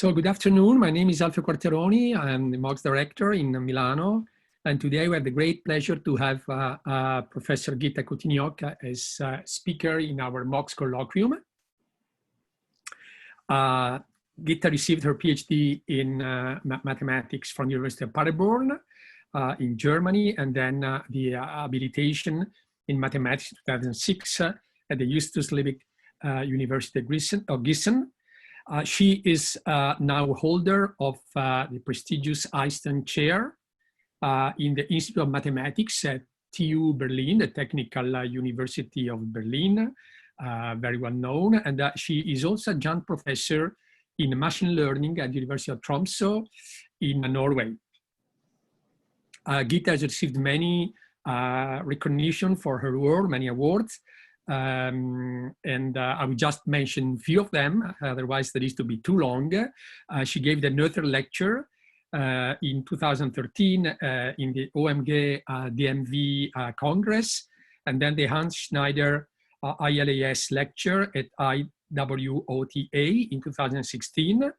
So good afternoon. My name is Alfio Quarteroni. I'm the MOX director in Milano. And today we have the great pleasure to have Professor Gitta Kutyniok as speaker in our MOX Colloquium. Gitta received her PhD in mathematics from the University of Paderborn in Germany, and then the habilitation in mathematics in 2006 at the Justus Liebig University of Gießen. She is now holder of the prestigious Einstein Chair in the Institute of Mathematics at TU Berlin, the Technical University of Berlin, very well known. And she is also adjunct professor in machine learning at the University of Tromsø in Norway. Gitta has received many recognition for her work, many awards. I will just mention a few of them, otherwise the list will be too long. She gave the Noether lecture in 2013 in the OMG DMV Congress, and then the Hans Schneider ILAS lecture at IWOTA in 2016.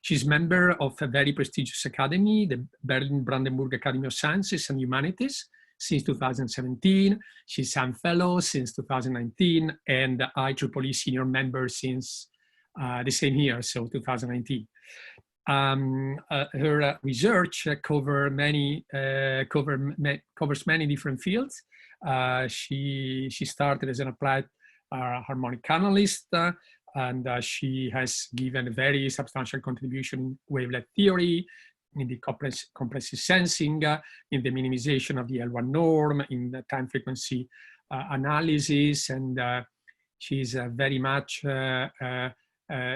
She's member of a very prestigious academy, the Berlin-Brandenburg Academy of Sciences and Humanities, since 2017. She's SAM Fellow since 2019 and IEEE Senior Member since the same year, so 2019. Her research covers many different fields. She started as an applied harmonic analyst, and she has given a very substantial contribution in wavelet theory, in the compressive sensing, in the minimization of the L1 norm, in the time frequency analysis, and she's very much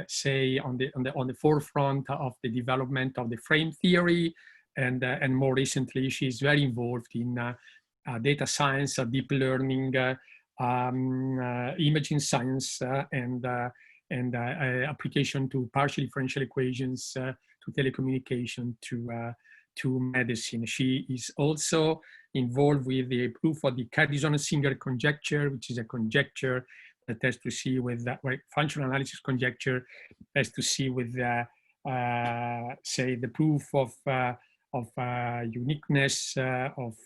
say on the forefront of the development of the frame theory, and more recently she's very involved in data science, deep learning, imaging science, and application to partial differential equations, to telecommunication, to medicine. She is also involved with the proof of the Cardizone-Singer conjecture, which is a conjecture that has to see with functional analysis conjecture has to see with say the proof of uniqueness of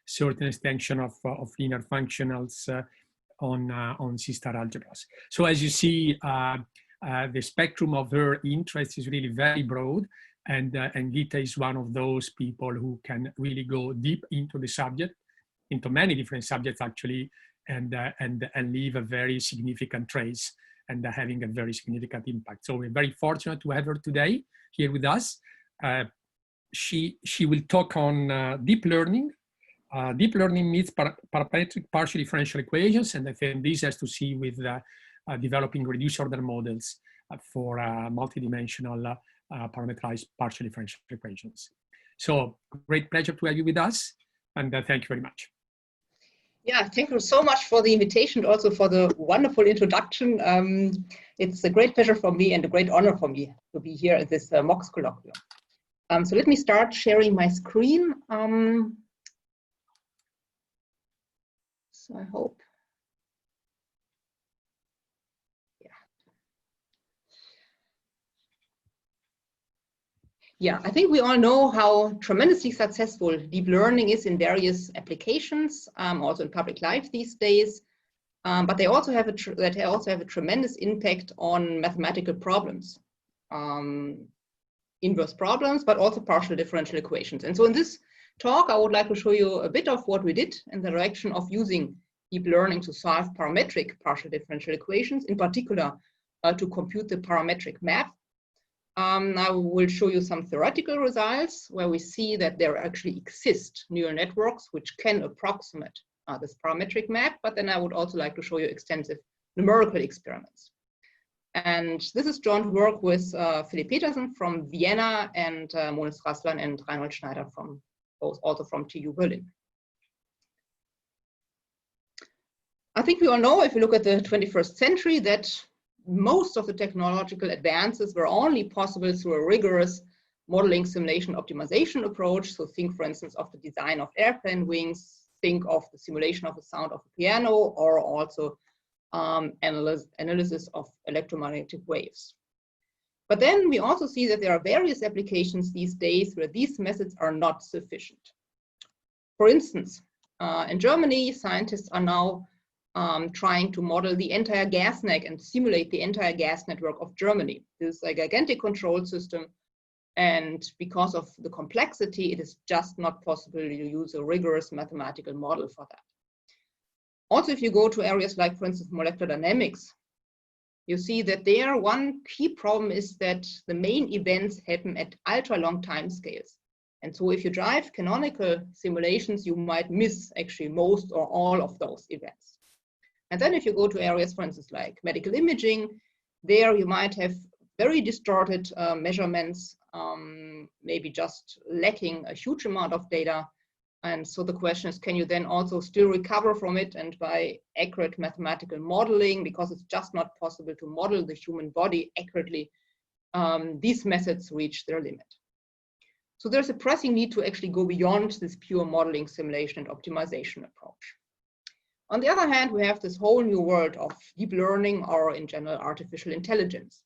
certain extension of linear functionals on C-star algebras. So as you see, the spectrum of her interest is really very broad, and Gitta is one of those people who can really go deep into the subject, into many different subjects actually, and leave a very significant trace and having a very significant impact. So we're very fortunate to have her today here with us. She will talk on deep learning. Deep learning meets parametric partial differential equations, and I think this has to see with developing reduced order models for multidimensional parameterized partial differential equations. So great pleasure to have you with us, and thank you very much. Yeah, thank you so much for the invitation, and also for the wonderful introduction. It's a great pleasure for me and a great honor for me to be here at this MOX Colloquium. So let me start sharing my screen. So I hope. Yeah, I think we all know how tremendously successful deep learning is in various applications, also in public life these days. But they also have a tremendous impact on mathematical problems, inverse problems, but also partial differential equations. And so in this talk, I would like to show you a bit of what we did in the direction of using deep learning to solve parametric partial differential equations, in particular to compute the parametric map. I will show you some theoretical results where we see that there actually exist neural networks which can approximate this parametric map, but then I would also like to show you extensive numerical experiments. And this is joint work with Philipp Petersen from Vienna and Monis Raslan and Reinhold Schneider from also from TU Berlin. I think we all know, if we look at the 21st century, that most of the technological advances were only possible through a rigorous modeling simulation optimization approach. So think, for instance, of the design of airplane wings, think of the simulation of the sound of a piano, or also analysis of electromagnetic waves. But then we also see that there are various applications these days where these methods are not sufficient. For instance, in Germany, scientists are now trying to model the entire gas net and simulate the entire gas network of Germany. This is a gigantic control system, and because of the complexity, it is just not possible to use a rigorous mathematical model for that. Also, if you go to areas like, for instance, molecular dynamics, you see that there one key problem is that the main events happen at ultra-long time scales. And so if you drive canonical simulations, you might miss actually most or all of those events. And then if you go to areas, for instance, like medical imaging, there you might have very distorted measurements, maybe just lacking a huge amount of data. And so the question is, can you then also still recover from it? And by accurate mathematical modeling, because it's just not possible to model the human body accurately, these methods reach their limit. So there's a pressing need to actually go beyond this pure modeling, simulation, and optimization approach. On the other hand, we have this whole new world of deep learning, or in general, artificial intelligence.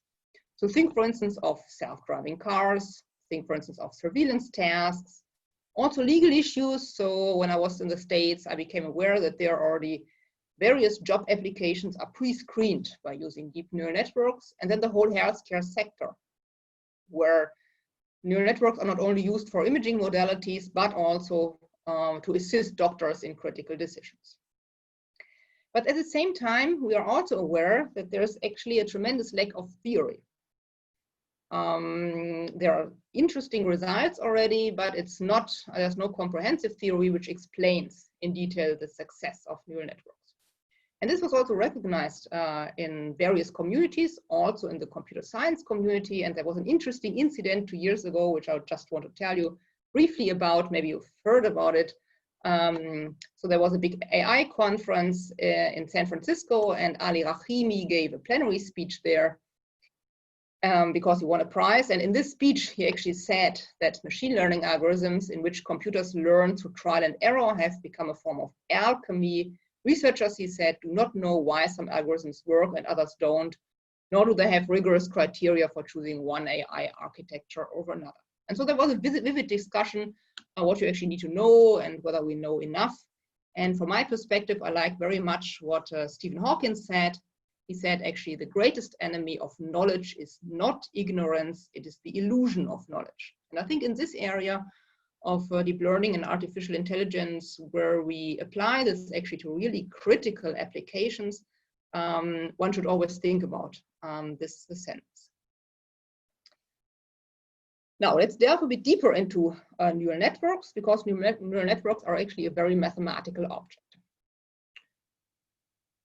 So think, for instance, of self-driving cars, think, for instance, of surveillance tasks, also legal issues. So when I was in the States, I became aware that there are already various job applications are pre-screened by using deep neural networks, and then the whole healthcare sector, where neural networks are not only used for imaging modalities, but also to assist doctors in critical decisions. But at the same time, we are also aware that there's actually a tremendous lack of theory. There are interesting results already, but it's not, there's no comprehensive theory which explains in detail the success of neural networks. And this was also recognized in various communities, also in the computer science community. And there was an interesting incident 2 years ago, which I just want to tell you briefly about. Maybe you've heard about it. So there was a big AI conference in San Francisco, and Ali Rahimi gave a plenary speech there. Because he won a prize. And in this speech, he actually said that machine learning algorithms in which computers learn through trial and error have become a form of alchemy. Researchers, he said, do not know why some algorithms work and others don't, nor do they have rigorous criteria for choosing one AI architecture over another. And so there was a vivid discussion on what you actually need to know and whether we know enough. And from my perspective, I like very much what Stephen Hawking said. He said, actually, the greatest enemy of knowledge is not ignorance, it is the illusion of knowledge. And I think in this area of deep learning and artificial intelligence, where we apply this actually to really critical applications, one should always think about this sentence. Now, let's delve a bit deeper into neural networks, because neural networks are actually a very mathematical object.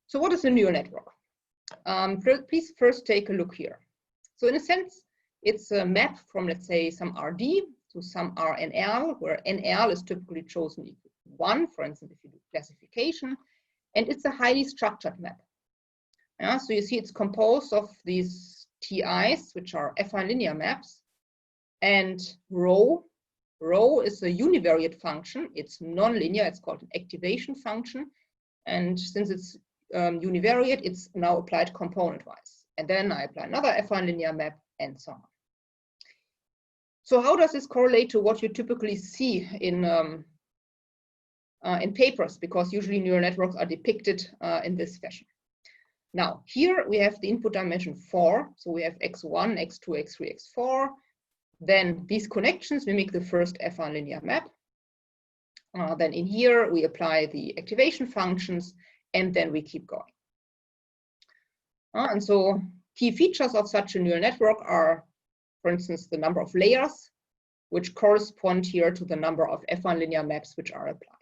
So what is a neural network? Please first take a look here. So in a sense, it's a map from, let's say, some RD to some RNL, where NL is typically chosen equal to 1, for instance, if you do classification, and it's a highly structured map. Yeah, so you see it's composed of these TIs, which are affine linear maps, and rho. Rho is a univariate function. It's nonlinear. It's called an activation function. And since it's univariate, it's now applied component-wise. And then I apply another affine linear map, and so on. So how does this correlate to what you typically see in papers? Because usually neural networks are depicted in this fashion. Now, here we have the input dimension 4. So we have x1, x2, x3, x4. Then these connections mimic the first affine linear map. Then in here, we apply the activation functions, and then we keep going. And so key features of such a neural network are, for instance, the number of layers, which correspond here to the number of affine linear maps which are applied.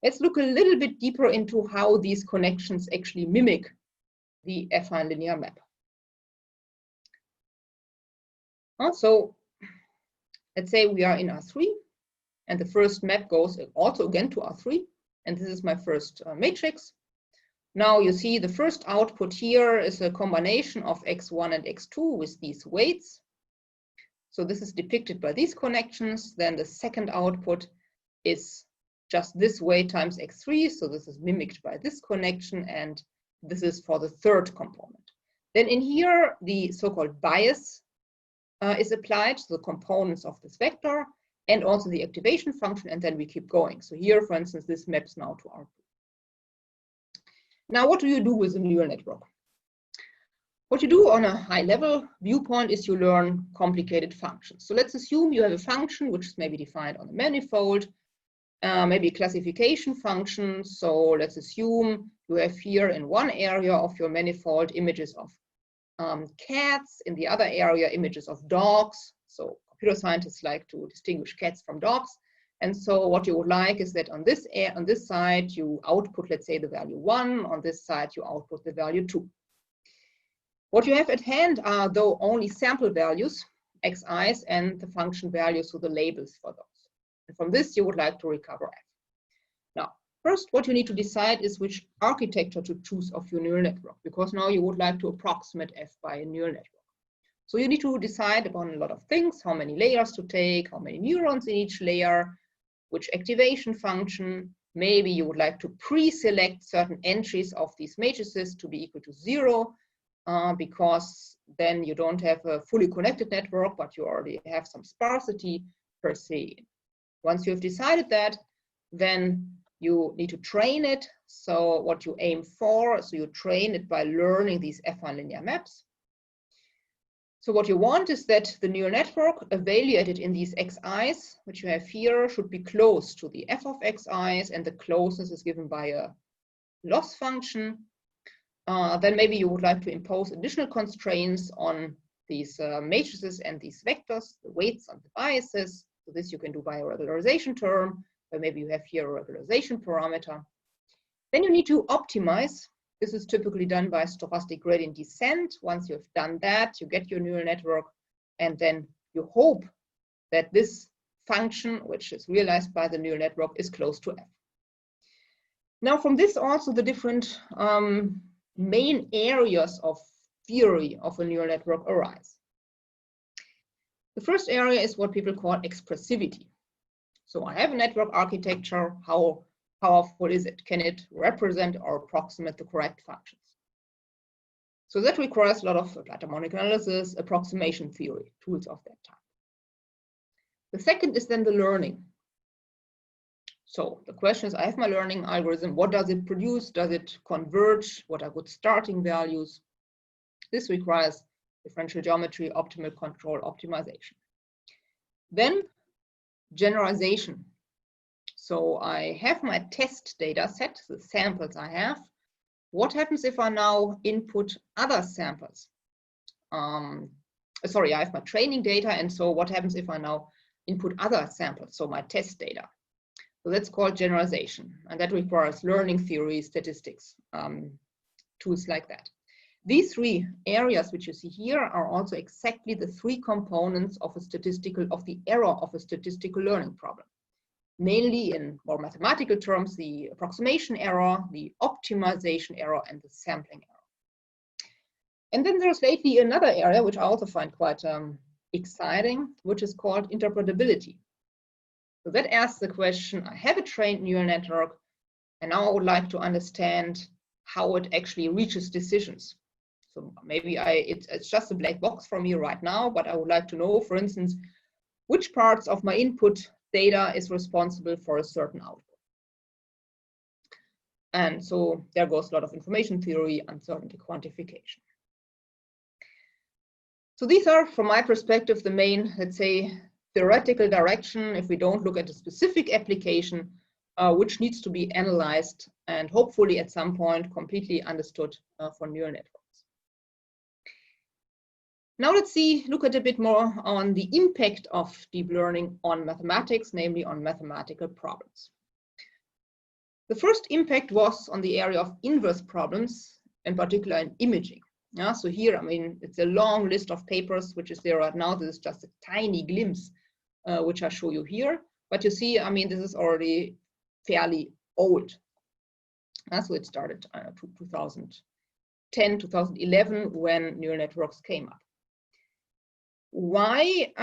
Let's look a little bit deeper into how these connections actually mimic the affine linear map. So let's say we are in R3, and the first map goes also again to R3. And this is my first matrix. Now you see the first output here is a combination of x1 and x2 with these weights. So this is depicted by these connections. Then the second output is just this weight times x3. So this is mimicked by this connection. And this is for the third component. Then in here, the so-called bias is applied to the components of this vector and also the activation function, and then we keep going. So here, for instance, this maps now to output. Now, what do you do with a neural network? What you do on a high-level viewpoint is you learn complicated functions. So let's assume you have a function which is maybe defined on a manifold, maybe a classification function. So let's assume you have here in one area of your manifold images of cats, in the other area images of dogs. So computer scientists like to distinguish cats from dogs. And so what you would like is that on this side you output, let's say, the value 1, on this side you output the value 2. What you have at hand are, though, only sample values, xi's, and the function values, so the labels for those. And from this you would like to recover f. Now, first what you need to decide is which architecture to choose of your neural network, because now you would like to approximate f by a neural network. So you need to decide upon a lot of things, how many layers to take, how many neurons in each layer, which activation function. Maybe you would like to pre-select certain entries of these matrices to be equal to 0, because then you don't have a fully connected network, but you already have some sparsity per se. Once you have decided that, then you need to train it. So what you aim for, so you train it by learning these affine linear maps. So what you want is that the neural network evaluated in these xi's, which you have here, should be close to the f of xi's, and the closeness is given by a loss function. Then maybe you would like to impose additional constraints on these matrices and these vectors, the weights and the biases. So this you can do by a regularization term, or maybe you have here a regularization parameter. Then you need to optimize. This is typically done by stochastic gradient descent. Once you have done that, you get your neural network, and then you hope that this function, which is realized by the neural network, is close to f. Now, from this also the different main areas of theory of a neural network arise. The first area is what people call expressivity. So I have a network architecture. How powerful is it? Can it represent or approximate the correct functions? So that requires a lot of harmonic analysis, approximation theory, tools of that time. The second is then the learning. So the question is, I have my learning algorithm. What does it produce? Does it converge? What are good starting values? This requires differential geometry, optimal control, optimization. Then generalization. So I have my test data set, the samples I have. What happens if I now input other samples? Sorry, I have my training data, and so what happens if I now input other samples, so my test data? So that's called generalization, and that requires learning theory, statistics, tools like that. These three areas which you see here are also exactly the three components of the error of a statistical learning problem. Mainly in more mathematical terms, the approximation error, the optimization error, and the sampling error. And then there's lately another area which I also find quite exciting, which is called interpretability. So that asks the question, I have a trained neural network, and now I would like to understand how it actually reaches decisions. So maybe it's just a black box for me right now, but I would like to know, for instance, which parts of my input data is responsible for a certain output. And so there goes a lot of information theory, uncertainty quantification. So these are, from my perspective, the main, let's say, theoretical direction, if we don't look at a specific application, which needs to be analyzed and hopefully at some point completely understood for neural networks. Now let's look at a bit more on the impact of deep learning on mathematics, namely on mathematical problems. The first impact was on the area of inverse problems, in particular in imaging. Yeah, so here, I mean, it's a long list of papers which is there right now. This is just a tiny glimpse, which I show you here. But you see, I mean, this is already fairly old. So it started 2010, 2011, when neural networks came up. Why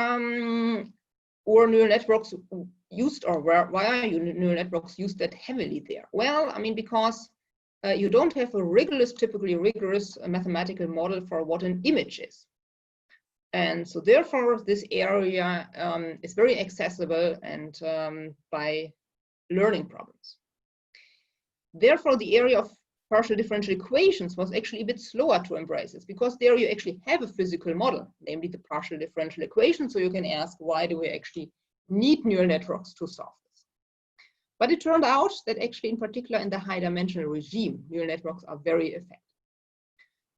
were neural networks used, or why are neural networks used that heavily there? Well, I mean, because you don't have a rigorous, typically rigorous mathematical model for what an image is. And so therefore, this area is very accessible and by learning problems. Therefore, the area of partial differential equations was actually a bit slower to embrace this, because there you actually have a physical model, namely the partial differential equation. So you can ask, why do we actually need neural networks to solve this? But it turned out that actually, in particular in the high dimensional regime, neural networks are very effective.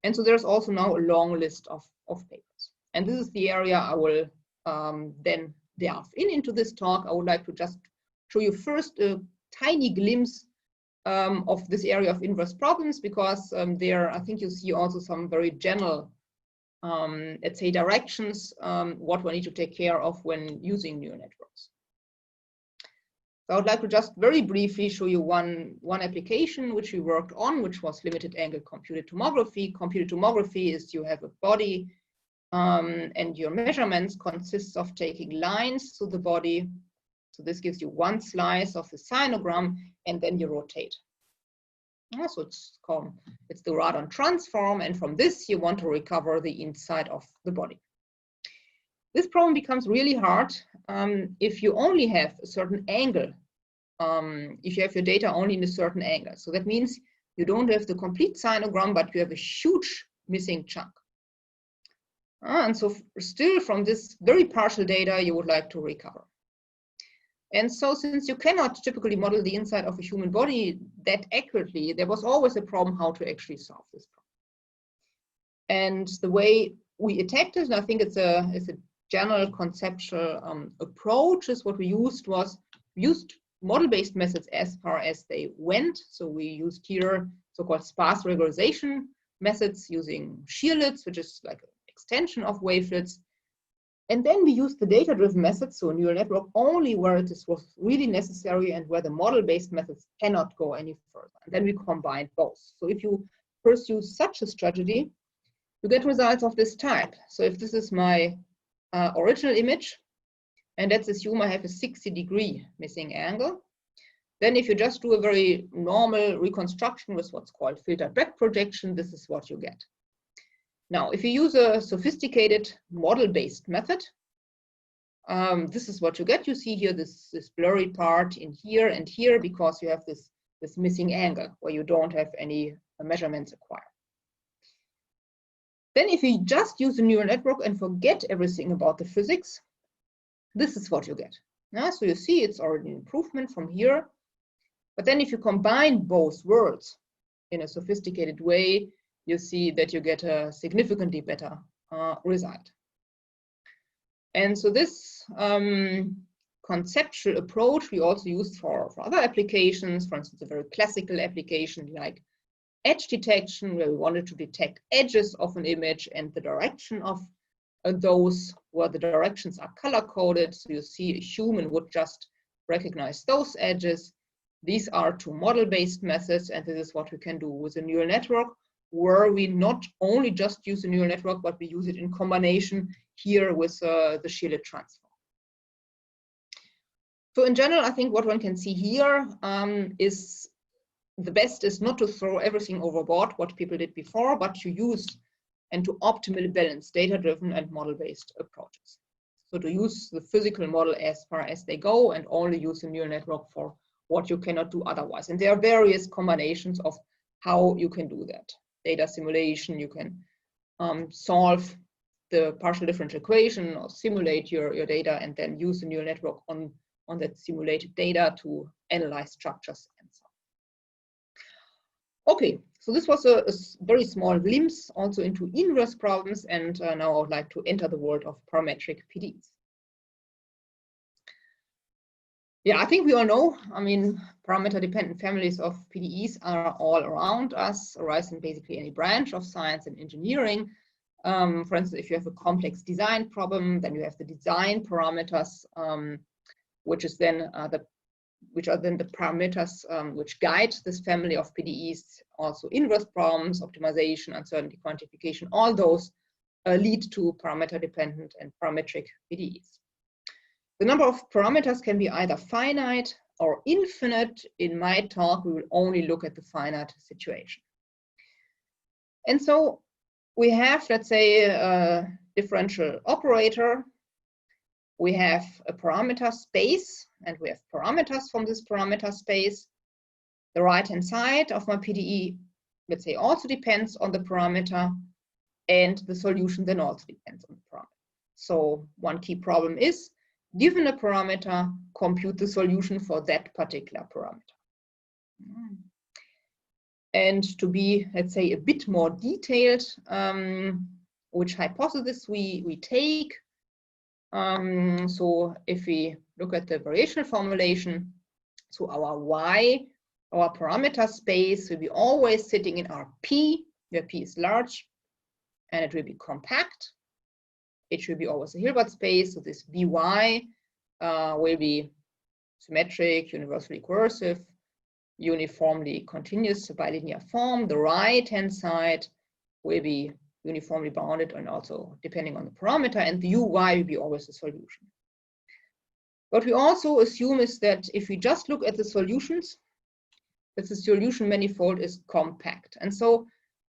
And so there's also now a long list of papers. And this is the area I will then delve into this talk. I would like to just show you first a tiny glimpse of this area of inverse problems, because there I think you see also some very general, let's say, directions, what we need to take care of when using neural networks. So I would like to just very briefly show you one application which we worked on, which was limited angle computed tomography. Computed tomography is you have a body and your measurements consists of taking lines through the body. So this gives you one slice of the sinogram, and then you rotate. So it's the radon transform, and from this you want to recover the inside of the body. This problem becomes really hard if you only have a certain angle, if you have your data only in a certain angle. So that means you don't have the complete sinogram, but you have a huge missing chunk. And so still from this very partial data you would like to recover. And so since you cannot typically model the inside of a human body that accurately, there was always a problem how to actually solve this problem. And the way we attacked it, and I think it's a general conceptual approach, is what we used model-based methods as far as they went. So we used here so-called sparse regularization methods using shearlets, which is like an extension of wavelets. And then we used the data-driven methods, so a neural network, only where it was really necessary and where the model-based methods cannot go any further. And then we combined both. So if you pursue such a strategy, you get results of this type. So if this is my original image, and let's assume I have a 60-degree missing angle, then if you just do a very normal reconstruction with what's called filtered back projection, this is what you get. Now, if you use a sophisticated model-based method, this is what you get. You see here this blurry part in here and here, because you have this missing angle where you don't have any measurements acquired. Then if you just use a neural network and forget everything about the physics, this is what you get. So you see it's already an improvement from here. But then if you combine both worlds in a sophisticated way, you see that you get a significantly better result. And so this conceptual approach we also used for other applications, for instance, a very classical application like edge detection, where we wanted to detect edges of an image and the direction of those, where the directions are color-coded. So you see a human would just recognize those edges. These are two model-based methods, and this is what we can do with a neural network, where we not only just use a neural network, but we use it in combination here with the shearlet transform. So in general, I think what one can see here is the best is not to throw everything overboard, what people did before, but to use and to optimally balance data-driven and model-based approaches. So to use the physical model as far as they go and only use a neural network for what you cannot do otherwise. And there are various combinations of how you can do that. Data simulation, you can solve the partial differential equation or simulate your data and then use the neural network on that simulated data to analyze structures and so on. Okay, so this was a very small glimpse also into inverse problems, and now I would like to enter the world of parametric PDEs. Yeah, I think we all know, I mean, parameter-dependent families of PDEs are all around us, arise in basically any branch of science and engineering. For instance, if you have a complex design problem, then you have the design parameters, which are then the parameters which guide this family of PDEs. Also inverse problems, optimization, uncertainty quantification, all those lead to parameter-dependent and parametric PDEs. The number of parameters can be either finite or infinite. In my talk, we will only look at the finite situation. And so we have, let's say, a differential operator. We have a parameter space, and we have parameters from this parameter space. The right-hand side of my PDE, let's say, also depends on the parameter, and the solution then also depends on the parameter. So one key problem is, given a parameter, compute the solution for that particular parameter. And to be, let's say, a bit more detailed, which hypothesis we take. So if we look at the variational formulation, so our Y, our parameter space will be always sitting in our P, where P is large, and it will be compact. It should be always a Hilbert space, so this By will be symmetric, universally coercive, uniformly continuous by linear form. The right-hand side will be uniformly bounded and also depending on the parameter, and the Uy will be always a solution. What we also assume is that if we just look at the solutions, that the solution manifold is compact. And so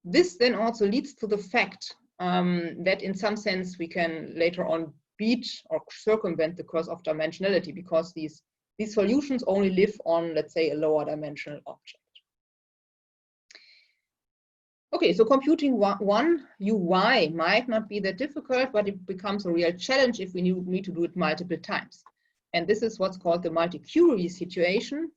this then also leads to the fact that in some sense we can later on beat or circumvent the curse of dimensionality, because these solutions only live on, let's say, a lower dimensional object. Okay, so computing one Uy might not be that difficult, but it becomes a real challenge if we need to do it multiple times. And this is what's called the multi-query situation,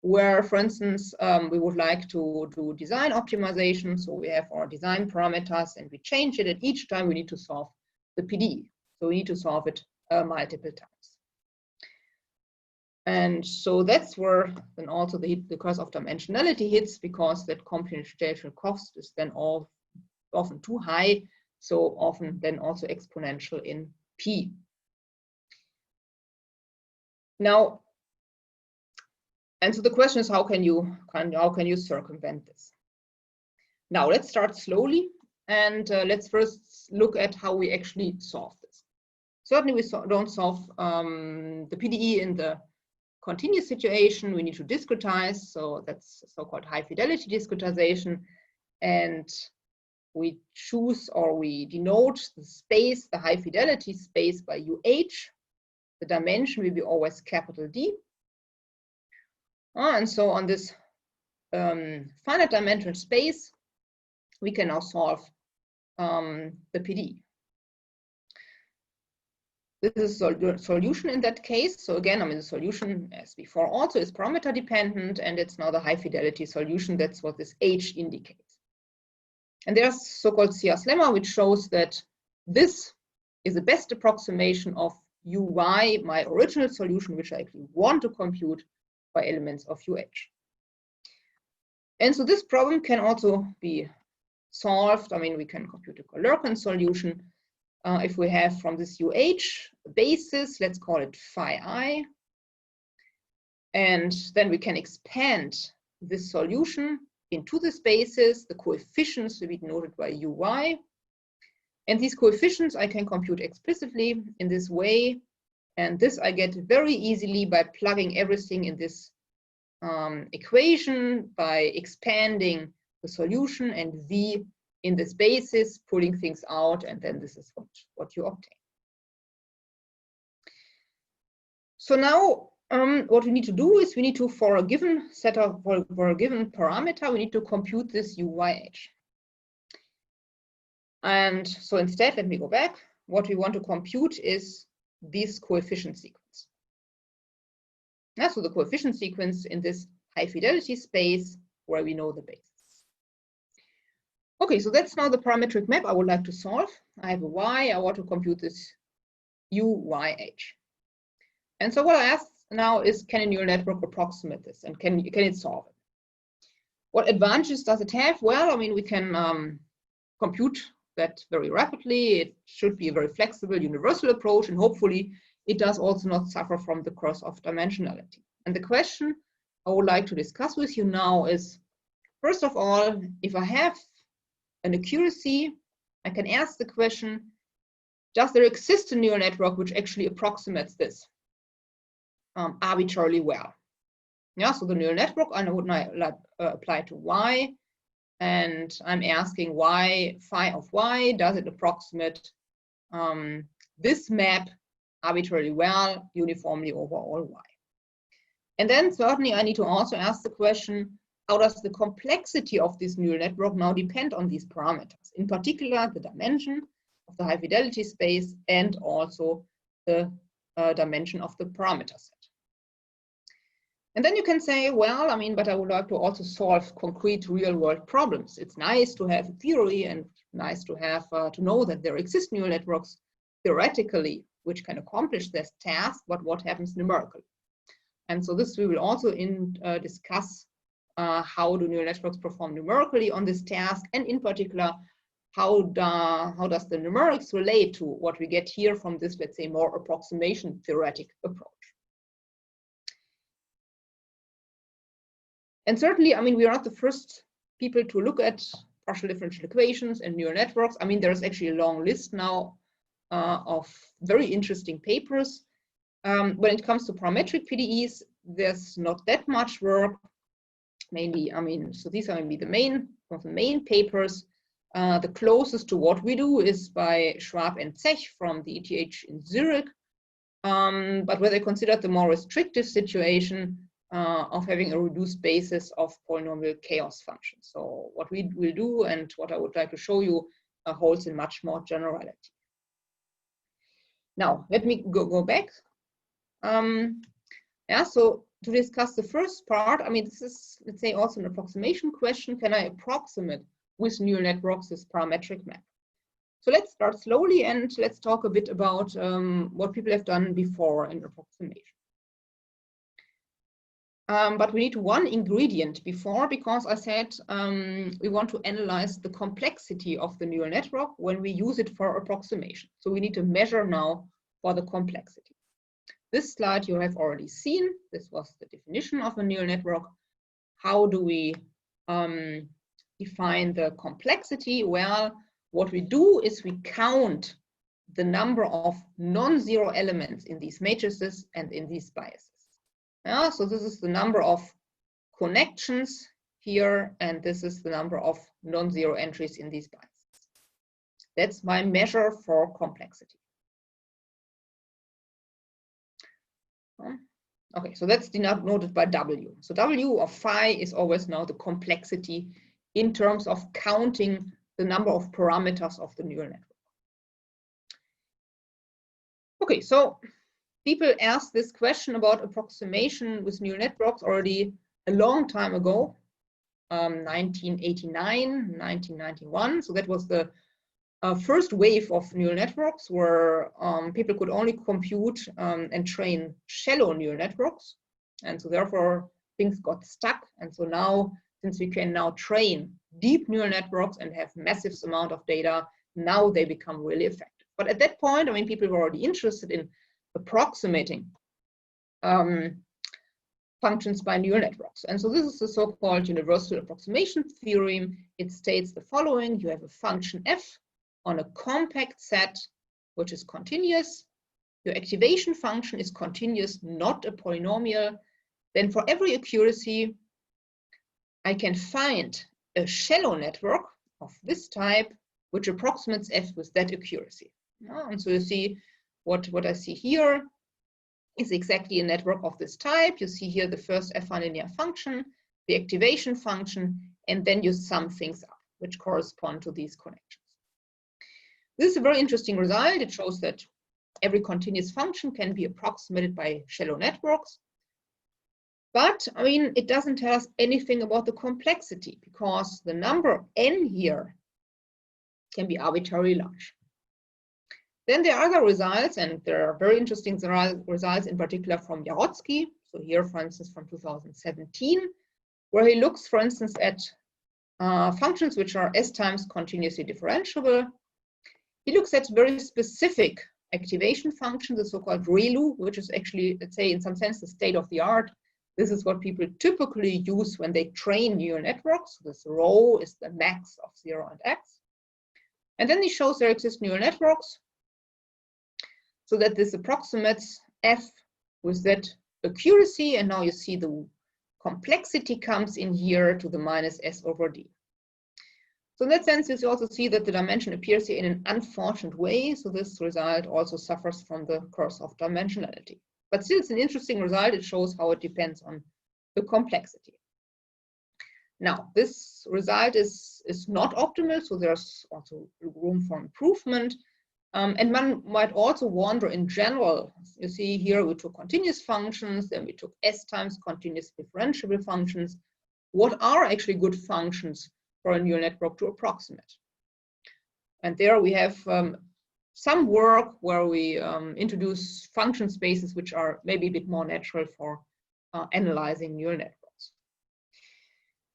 where, for instance, we would like to do design optimization. So we have our design parameters and we change it, and each time we need to solve the PDE. So we need to solve it multiple times. And so that's where then also the curse of dimensionality hits, because that computational cost is then often too high, so often then also exponential in P. Now, and so the question is, how can you circumvent this? Now let's start slowly, and let's first look at how we actually solve this. Certainly we don't solve the PDE in the continuous situation. We need to discretize, so that's so-called high-fidelity discretization, and we choose or we denote the space, the high-fidelity space, by UH. The dimension will be always capital D. And so on this finite dimensional space, we can now solve the PDE. This is a solution in that case. So again, I mean, the solution, as before, also is parameter dependent, and it's now the high-fidelity solution. That's what this H indicates. And there's so-called CR's lemma, which shows that this is the best approximation of Uy, my original solution, which I actually want to compute by elements of UH. And so this problem can also be solved. I mean, we can compute a Colloquian solution if we have from this UH basis, let's call it phi I. And then we can expand this solution into the spaces. The coefficients will be denoted by Uy. And these coefficients I can compute explicitly in this way. And this I get very easily by plugging everything in this equation, by expanding the solution and V in the spaces, pulling things out, and then this is what you obtain. So now what we need to do is we need to, for a given set of, for a given parameter, we need to compute this UYH. And so instead, let me go back. What we want to compute is this coefficient sequence. Yeah, so the coefficient sequence in this high fidelity space where we know the basis. Okay, so that's now the parametric map I would like to solve. I have a Y, I want to compute this UYH. And so what I ask now is, can a neural network approximate this, and can it solve it? What advantages does it have? Well, I mean, we can compute that very rapidly. It should be a very flexible, universal approach, and hopefully it does also not suffer from the curse of dimensionality. And the question I would like to discuss with you now is, first of all, if I have an accuracy, I can ask the question, does there exist a neural network which actually approximates this? arbitrarily well. Yeah, so the neural network, I would apply to y, and I'm asking y, phi of y, does it approximate this map arbitrarily well, uniformly over all y? And then certainly I need to also ask the question, how does the complexity of this neural network now depend on these parameters? In particular, the dimension of the high fidelity space and also the dimension of the parameter set. And then you can say, well, I mean, but I would like to also solve concrete real world problems. It's nice to have a theory and nice to have to know that there exist neural networks theoretically which can accomplish this task, but what happens numerically? And so this we will also discuss how do neural networks perform numerically on this task, and in particular, how does the numerics relate to what we get here from this, let's say, more approximation theoretic approach. And certainly, I mean, we are not the first people to look at partial differential equations and neural networks. I mean, there's actually a long list now of very interesting papers. When it comes to parametric PDEs, there's not that much work. Mainly, I mean, so these are maybe one of the main papers. The closest to what we do is by Schwab and Zech from the ETH in Zurich. But where they considered the more restrictive situation of having a reduced basis of polynomial chaos functions. So what we will do and what I would like to show you holds in much more generality. Now, let me go back. Yeah, so to discuss the first part, I mean, this is, let's say, also an approximation question. Can I approximate with neural networks this parametric map? So let's start slowly and let's talk a bit about what people have done before in approximation. But we need one ingredient before, because I said we want to analyze the complexity of the neural network when we use it for approximation. So we need to measure now for the complexity. This slide you have already seen. This was the definition of a neural network. How do we define the complexity? Well, what we do is we count the number of non-zero elements in these matrices and in these biases. Yeah, so this is the number of connections here, and this is the number of non-zero entries in these biases. That's my measure for complexity. Okay, so that's denoted by W. So W of phi is always now the complexity in terms of counting the number of parameters of the neural network. Okay, so people asked this question about approximation with neural networks already a long time ago, 1989, 1991. So that was the first wave of neural networks where people could only compute and train shallow neural networks. And so therefore things got stuck. And so now, since we can now train deep neural networks and have massive amount of data, now they become really effective. But at that point, I mean, people were already interested in approximating functions by neural networks. And so this is the so-called universal approximation theorem. It states the following: you have a function f on a compact set, which is continuous. Your activation function is continuous, not a polynomial. Then for every accuracy, I can find a shallow network of this type, which approximates f with that accuracy. And so you see what I see here is exactly a network of this type. You see here the first affine linear function, the activation function, and then you sum things up, which correspond to these connections. This is a very interesting result. It shows that every continuous function can be approximated by shallow networks. But I mean, it doesn't tell us anything about the complexity, because the number n here can be arbitrarily large. Then there are other results, and there are very interesting results, in particular from Jarodsky. So here, for instance, from 2017, where he looks, for instance, at functions which are s times continuously differentiable. He looks at very specific activation functions, the so-called ReLU, which is actually, let's say, in some sense, the state of the art. This is what people typically use when they train neural networks. This rho is the max of 0 and x. And then he shows there exist neural networks, so that this approximates f with that accuracy, and now you see the complexity comes in here to the minus S over D. So in that sense, you also see that the dimension appears here in an unfortunate way. So this result also suffers from the curse of dimensionality. But still, it's an interesting result. It shows how it depends on the complexity. Now, this result is not optimal, so there's also room for improvement. And one might also wonder in general, you see here we took continuous functions, then we took S times continuous differentiable functions. What are actually good functions for a neural network to approximate? And there we have some work where we introduce function spaces which are maybe a bit more natural for analyzing neural networks.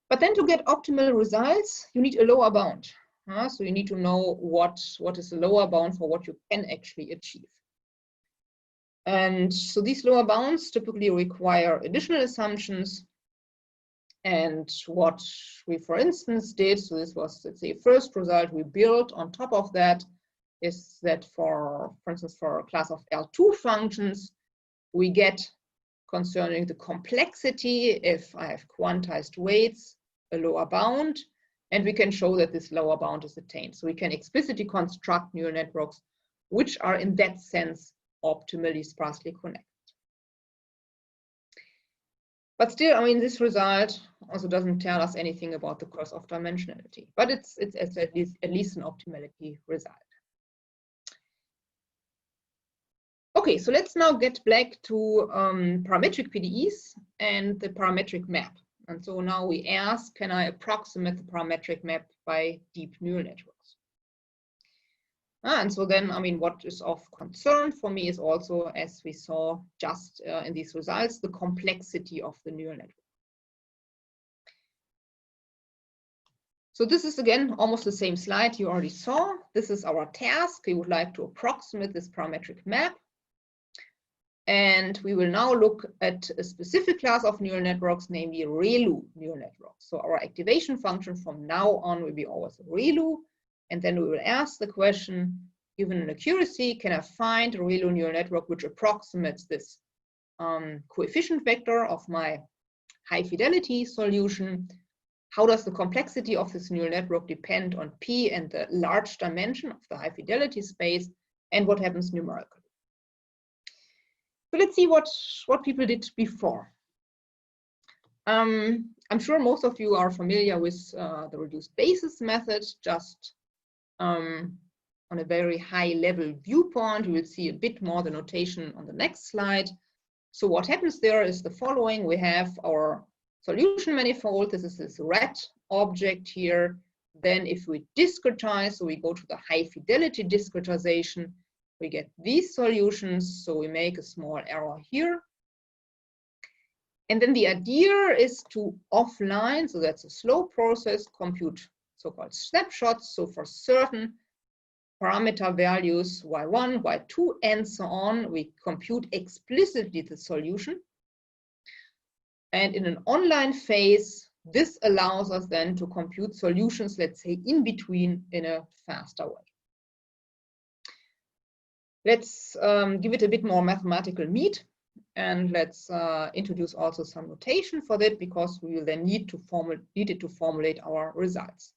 But then to get optimal results, you need a lower bound. So you need to know what is the lower bound for what you can actually achieve. And so these lower bounds typically require additional assumptions. And what we, for instance, did, so this was, let's say, first result we built on top of that, is that for instance, for a class of L2 functions, we get, concerning the complexity, if I have quantized weights, a lower bound, and we can show that this lower bound is attained. So we can explicitly construct neural networks which are in that sense optimally sparsely connected. But still, I mean, this result also doesn't tell us anything about the curse of dimensionality, but it's at least an optimality result. Okay, so let's now get back to parametric PDEs and the parametric map. And so now we ask, can I approximate the parametric map by deep neural networks? And so then, I mean, what is of concern for me is also, as we saw just in these results, the complexity of the neural network. So this is, again, almost the same slide you already saw. This is our task. We would like to approximate this parametric map. And we will now look at a specific class of neural networks, namely ReLU neural networks. So our activation function from now on will be always ReLU. And then we will ask the question, given an accuracy, can I find a ReLU neural network which approximates this coefficient vector of my high fidelity solution? How does the complexity of this neural network depend on P and the large dimension of the high fidelity space? And what happens numerically? So let's see what people did before. I'm sure most of you are familiar with the reduced basis method. Just on a very high level viewpoint, you will see a bit more the notation on the next slide. So what happens there is the following. We have our solution manifold. This is this red object here. Then if we discretize, so we go to the high fidelity discretization, we get these solutions, so we make a small error here. And then the idea is to offline, so that's a slow process, compute so-called snapshots. So for certain parameter values, y1, y2, and so on, we compute explicitly the solution. And in an online phase, this allows us then to compute solutions, let's say, in between in a faster way. Let's give it a bit more mathematical meat, and let's introduce also some notation for that, because we will then need it to formulate our results.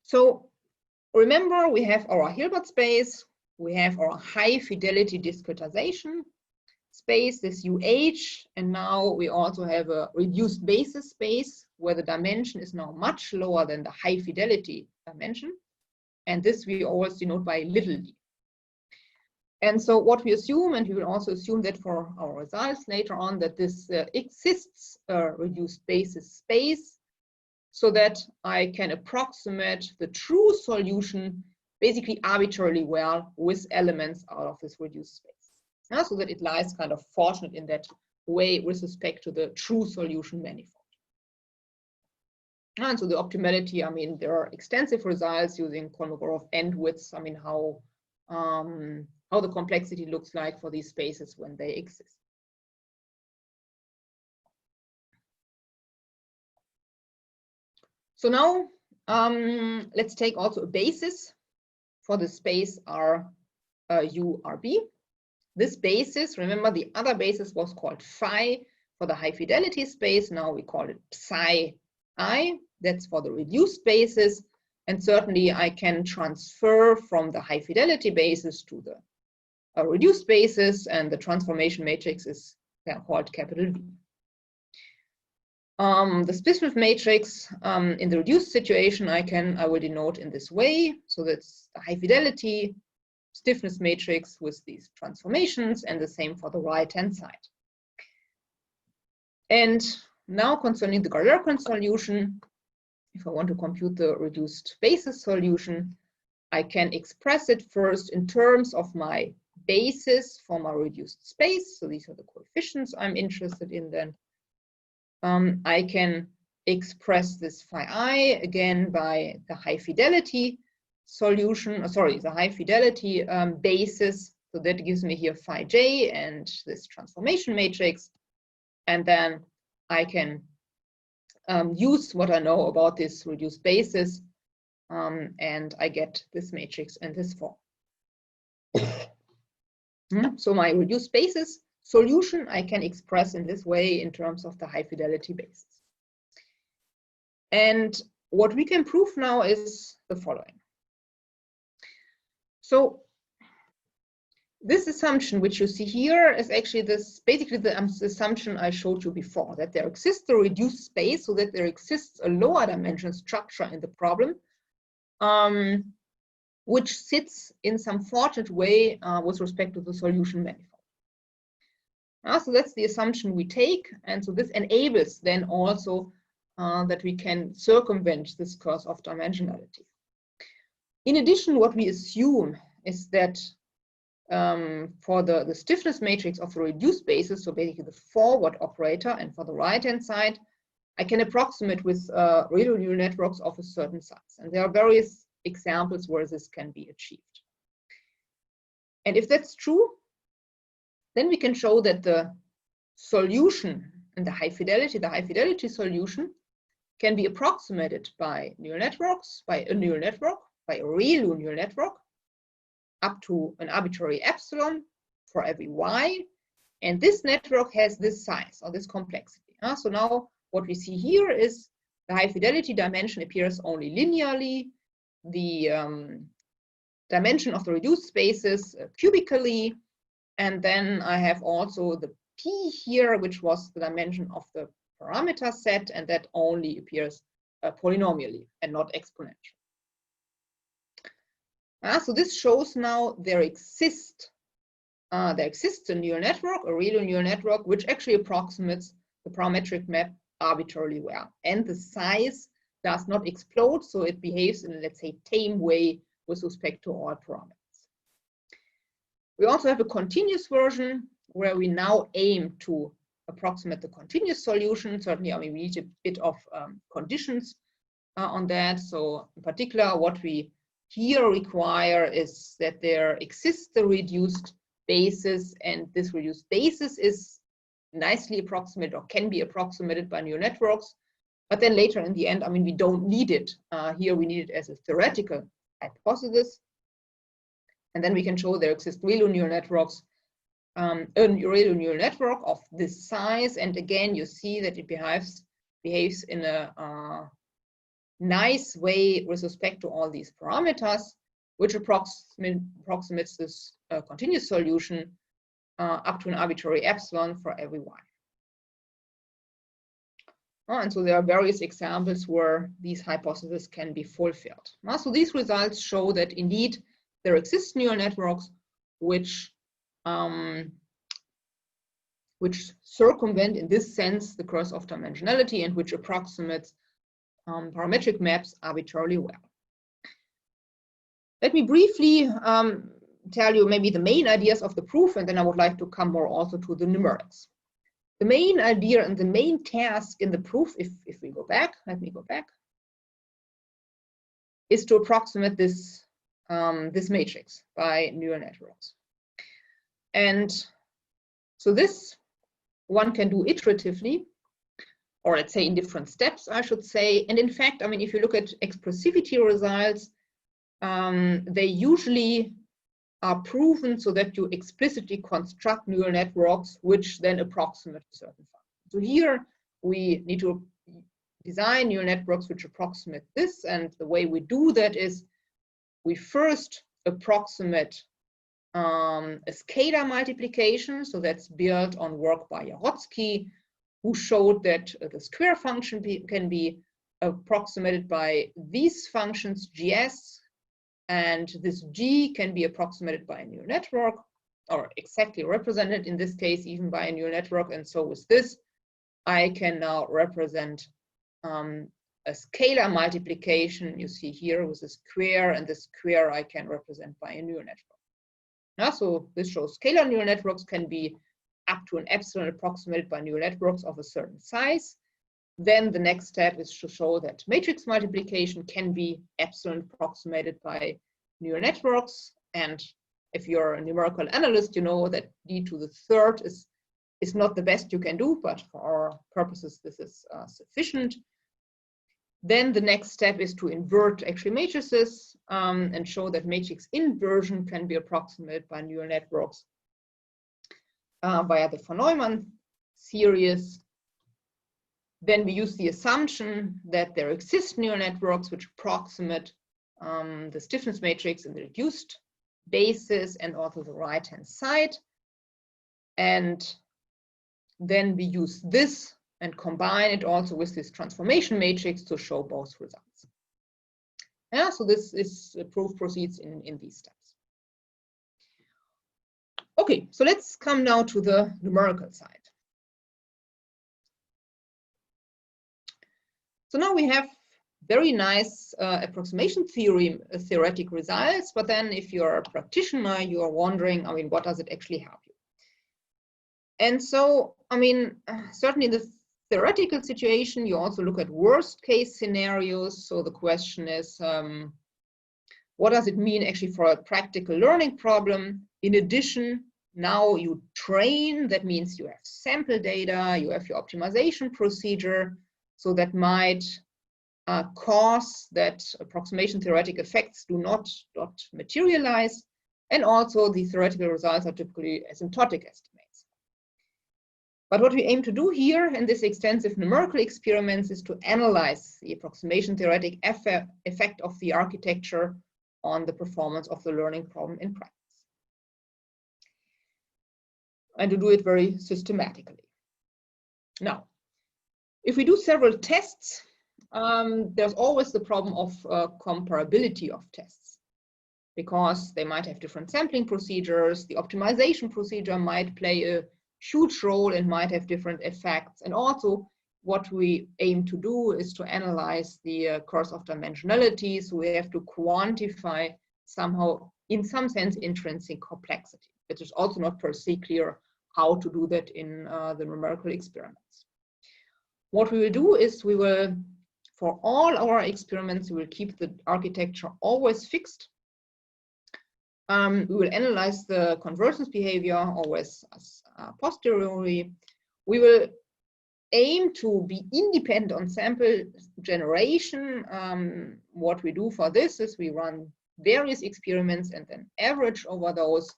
So remember, we have our Hilbert space, we have our high fidelity discretization space, this UH, and now we also have a reduced basis space where the dimension is now much lower than the high fidelity dimension. And this we always denote by little d. And so what we assume, and we will also assume that for our results later on, that this exists a reduced basis space, so that I can approximate the true solution basically arbitrarily well with elements out of this reduced space. So that it lies kind of fortunate in that way with respect to the true solution manifold. And so the optimality, I mean, there are extensive results using Kolmogorov endwidths. I mean, how the complexity looks like for these spaces when they exist. So now let's take also a basis for the space R U R B. this basis, remember the other basis was called phi for the high fidelity space. Now we call it psi I. That's for the reduced basis. And certainly I can transfer from the high fidelity basis to the reduced basis, and the transformation matrix is called capital V. The stiffness matrix in the reduced situation I will denote in this way. So that's the high fidelity stiffness matrix with these transformations, and the same for the right-hand side. And now concerning the Galerkin solution, if I want to compute the reduced basis solution, I can express it first in terms of my basis for my reduced space. So these are the coefficients I'm interested in then. I can express this phi I again by the high fidelity solution, the high fidelity basis. So that gives me here phi j and this transformation matrix. And then I can use what I know about this reduced basis, and I get this matrix in this form. So my reduced basis solution I can express in this way in terms of the high fidelity basis. And what we can prove now is the following. So this assumption which you see here is actually basically the assumption I showed you before, that there exists a reduced space, so that there exists a lower dimension structure in the problem, which sits in some fortunate way with respect to the solution manifold. So that's the assumption we take, and so this enables then also that we can circumvent this curse of dimensionality. In addition, what we assume is that for the stiffness matrix of the reduced basis, so basically the forward operator, and for the right-hand side, I can approximate with real neural networks of a certain size. And there are various examples where this can be achieved. And if that's true, then we can show that the solution in the high fidelity solution can be approximated by neural networks, by a neural network, by a real neural network, up to an arbitrary epsilon for every y. And this network has this size or this complexity. So now what we see here is the high fidelity dimension appears only linearly, the dimension of the reduced spaces cubically, and then I have also the p here, which was the dimension of the parameter set, and that only appears polynomially and not exponentially. So this shows now there exists a neural network, a real neural network, which actually approximates the parametric map arbitrarily well. And the size does not explode, so it behaves in a, let's say, tame way with respect to all parameters. We also have a continuous version where we now aim to approximate the continuous solution. Certainly, I mean, we need a bit of conditions on that. So in particular, what we here require is that there exists a reduced basis, and this reduced basis is nicely approximated or can be approximated by neural networks. But then later in the end, I mean, we don't need it. Here we need it as a theoretical hypothesis. And then we can show there exist real neural networks, a real neural network of this size. And again, you see that it behaves in a nice way with respect to all these parameters, which approximates this continuous solution up to an arbitrary epsilon for every y. And so there are various examples where these hypotheses can be fulfilled. So these results show that indeed there exist neural networks which circumvent, in this sense, the curse of dimensionality, and which approximates parametric maps arbitrarily well. Let me briefly tell you maybe the main ideas of the proof, and then I would like to come more also to the numerics. The main idea and the main task in the proof, if we go back, let me go back, is to approximate this, this matrix by neural networks. And so this one can do iteratively, or let's say in different steps, I should say. And in fact, I mean, if you look at expressivity results, they usually are proven so that you explicitly construct neural networks which then approximate a certain function. So here we need to design neural networks which approximate this, and the way we do that is we first approximate a scalar multiplication. So that's built on work by Jarodsky, who showed that the square function can be approximated by these functions gs, and this g can be approximated by a neural network, or exactly represented in this case even by a neural network. And so with this, I can now represent a scalar multiplication you see here with the square, and the square I can represent by a neural network. Now, so this shows scalar neural networks can be up to an epsilon approximated by neural networks of a certain size. Then the next step is to show that matrix multiplication can be epsilon approximated by neural networks. And if you're a numerical analyst, you know that d to the third is not the best you can do, but for our purposes, this is sufficient. Then the next step is to invert actually matrices and show that matrix inversion can be approximated by neural networks via the von Neumann series. Then we use the assumption that there exist neural networks which approximate the stiffness matrix in the reduced basis and also the right-hand side. And then we use this and combine it also with this transformation matrix to show both results. Yeah, so this is proof proceeds in these steps. Okay, so let's come now to the numerical side. So now we have very nice approximation theoretic results, but then if you're a practitioner, you are wondering, I mean, what does it actually help you? And so, I mean, certainly in the theoretical situation, you also look at worst case scenarios. So the question is, what does it mean actually for a practical learning problem? In addition, now you train, that means you have sample data, you have your optimization procedure. So that might cause that approximation theoretic effects do not materialize. And also the theoretical results are typically asymptotic estimates. But what we aim to do here in this extensive numerical experiments is to analyze the approximation theoretic effect of the architecture on the performance of the learning problem in practice. And to do it very systematically. Now, if we do several tests, there's always the problem of comparability of tests, because they might have different sampling procedures. The optimization procedure might play a huge role and might have different effects. And also what we aim to do is to analyze the curse of dimensionality. So we have to quantify somehow, in some sense, intrinsic complexity. It is also not per se clear how to do that in the numerical experiments. What we will do is we will, for all our experiments, we will keep the architecture always fixed. We will analyze the convergence behavior always as posteriori. We will aim to be independent on sample generation. What we do for this is we run various experiments and then average over those.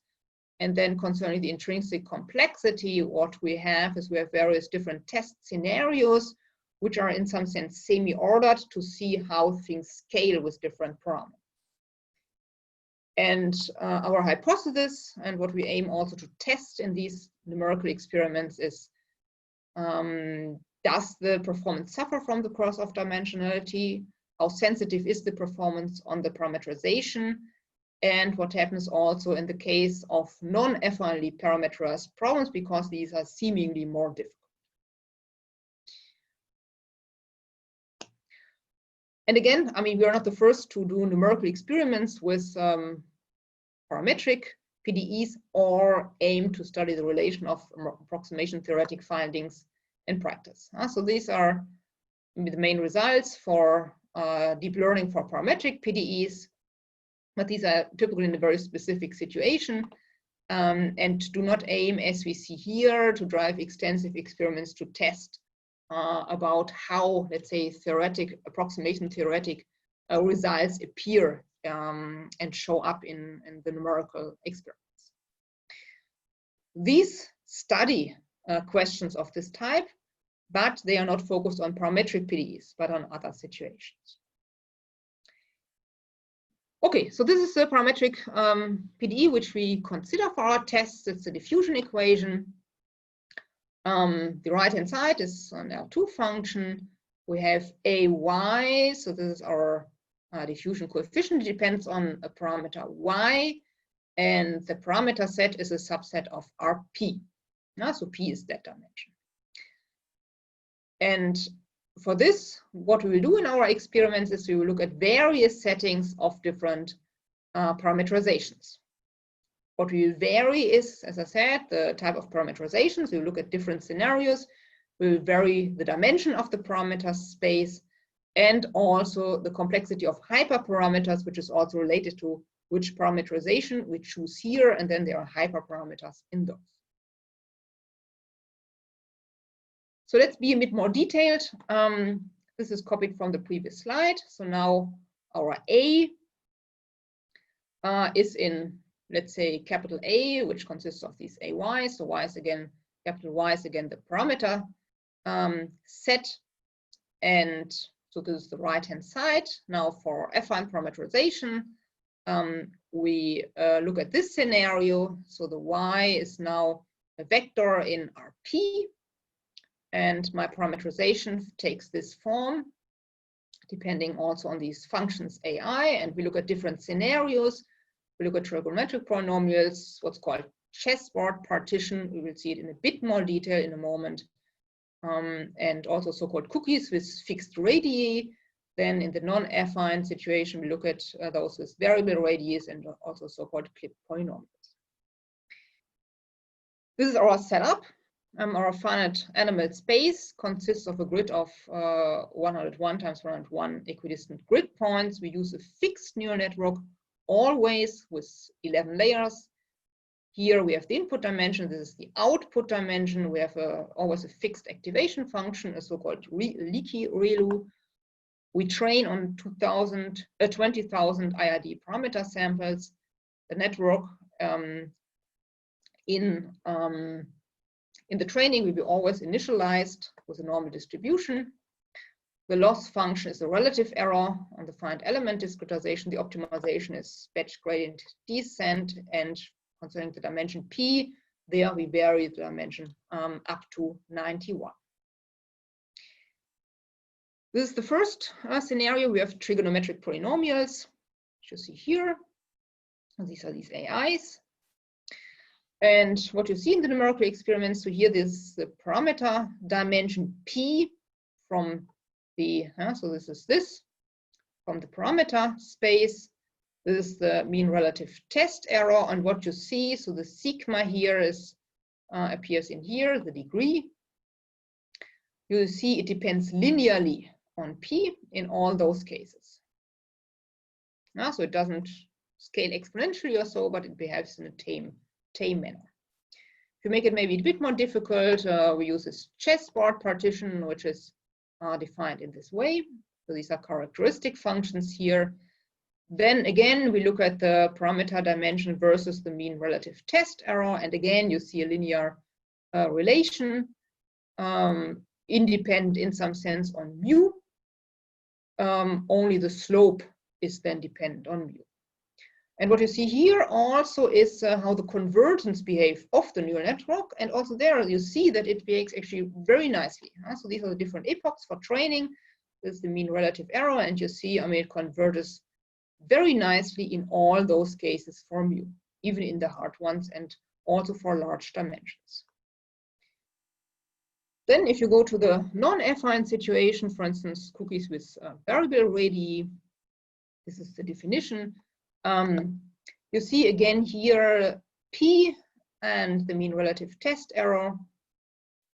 And then concerning the intrinsic complexity, what we have is we have various different test scenarios, which are in some sense semi-ordered to see how things scale with different parameters. And our hypothesis, and what we aim also to test in these numerical experiments, is does the performance suffer from the cross of dimensionality? How sensitive is the performance on the parameterization? And what happens also in the case of non-affinely parameterized problems, because these are seemingly more difficult. And again, I mean, we are not the first to do numerical experiments with parametric PDEs or aim to study the relation of approximation theoretic findings in practice. So these are the main results for deep learning for parametric PDEs. But these are typically in a very specific situation and do not aim, as we see here, to drive extensive experiments to test about how, let's say, approximation theoretic results appear and show up in the numerical experiments. These study questions of this type, but they are not focused on parametric PDEs, but on other situations. Okay, so this is the parametric PDE which we consider for our tests. It's the diffusion equation. The right-hand side is an L2 function. We have AY, so this is our diffusion coefficient. It depends on a parameter Y, and the parameter set is a subset of RP. So P is that dimension. And for this, what we will do in our experiments is we will look at various settings of different parameterizations. What will vary is, as I said, the type of parameterizations. We will look at different scenarios. We will vary the dimension of the parameter space and also the complexity of hyperparameters, which is also related to which parameterization we choose here, and then there are hyperparameters in those. So let's be a bit more detailed. This is copied from the previous slide. So now our A is in, let's say, capital A, which consists of these AY. So Y is again, capital Y is again the parameter set. And so this is the right-hand side. Now for affine parameterization, we look at this scenario. So the Y is now a vector in RP. And my parameterization takes this form, depending also on these functions AI. And we look at different scenarios. We look at trigonometric polynomials, what's called chessboard partition. We will see it in a bit more detail in a moment. And also so-called cookies with fixed radii. Then in the non-affine situation, we look at those with variable radii and also so-called clipped polynomials. This is our setup. Our finite animal space consists of a grid of 101 times 101 equidistant grid points. We use a fixed neural network always with 11 layers. Here we have the input dimension. This is the output dimension. We have always a fixed activation function, a so-called leaky ReLU. We train on 20,000 IRD parameter samples. The network in the training will be always initialized with a normal distribution. The loss function is a relative error on the finite element discretization. The optimization is batch gradient descent, and concerning the dimension P, there we vary the dimension up to 91. This is the first scenario. We have trigonometric polynomials, which you see here. And these are these AIs. And what you see in the numerical experiments, so here this is the parameter dimension P from the, so this is this, from the parameter space. This is the mean relative test error. And what you see, so the sigma here is appears in here, the degree. You see it depends linearly on P in all those cases. So it doesn't scale exponentially or so, but it behaves in a tame manner. If you make it maybe a bit more difficult, we use this chessboard partition, which is defined in this way. So these are characteristic functions here. Then again, we look at the parameter dimension versus the mean relative test error. And again, you see a linear relation, independent in some sense on mu. Only the slope is then dependent on mu. And what you see here also is how the convergence behave of the neural network. And also there you see that it behaves actually very nicely. So these are the different epochs for training. This is the mean relative error. And you see, I mean, it converges very nicely in all those cases for mu, even in the hard ones and also for large dimensions. Then if you go to the non-affine situation, for instance, cookies with variable radii, this is the definition. You see again here P and the mean relative test error.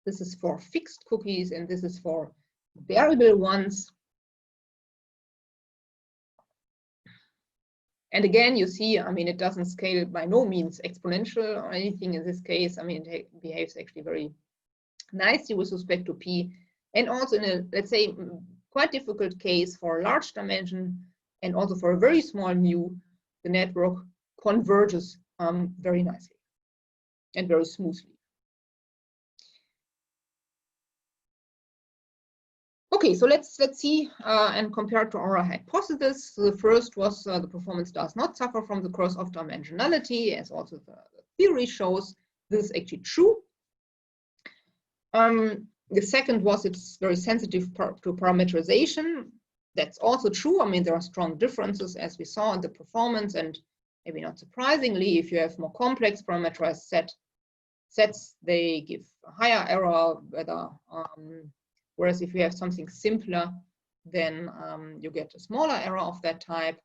This is for fixed cookies and this is for variable ones. And again, you see, I mean, it doesn't scale by no means exponential or anything in this case. I mean, it behaves actually very nicely with respect to P. And also in a, let's say, quite difficult case for large dimension And also for a very small mu, the network converges very nicely and very smoothly. Okay, so let's see and compare to our hypothesis. So the first was the performance does not suffer from the cross of dimensionality, as also the theory shows. This is actually true. The second was it's very sensitive to parameterization. That's also true. I mean, there are strong differences, as we saw in the performance, and maybe not surprisingly, if you have more complex parameterized sets, they give a higher error, whereas if you have something simpler, then you get a smaller error of that type.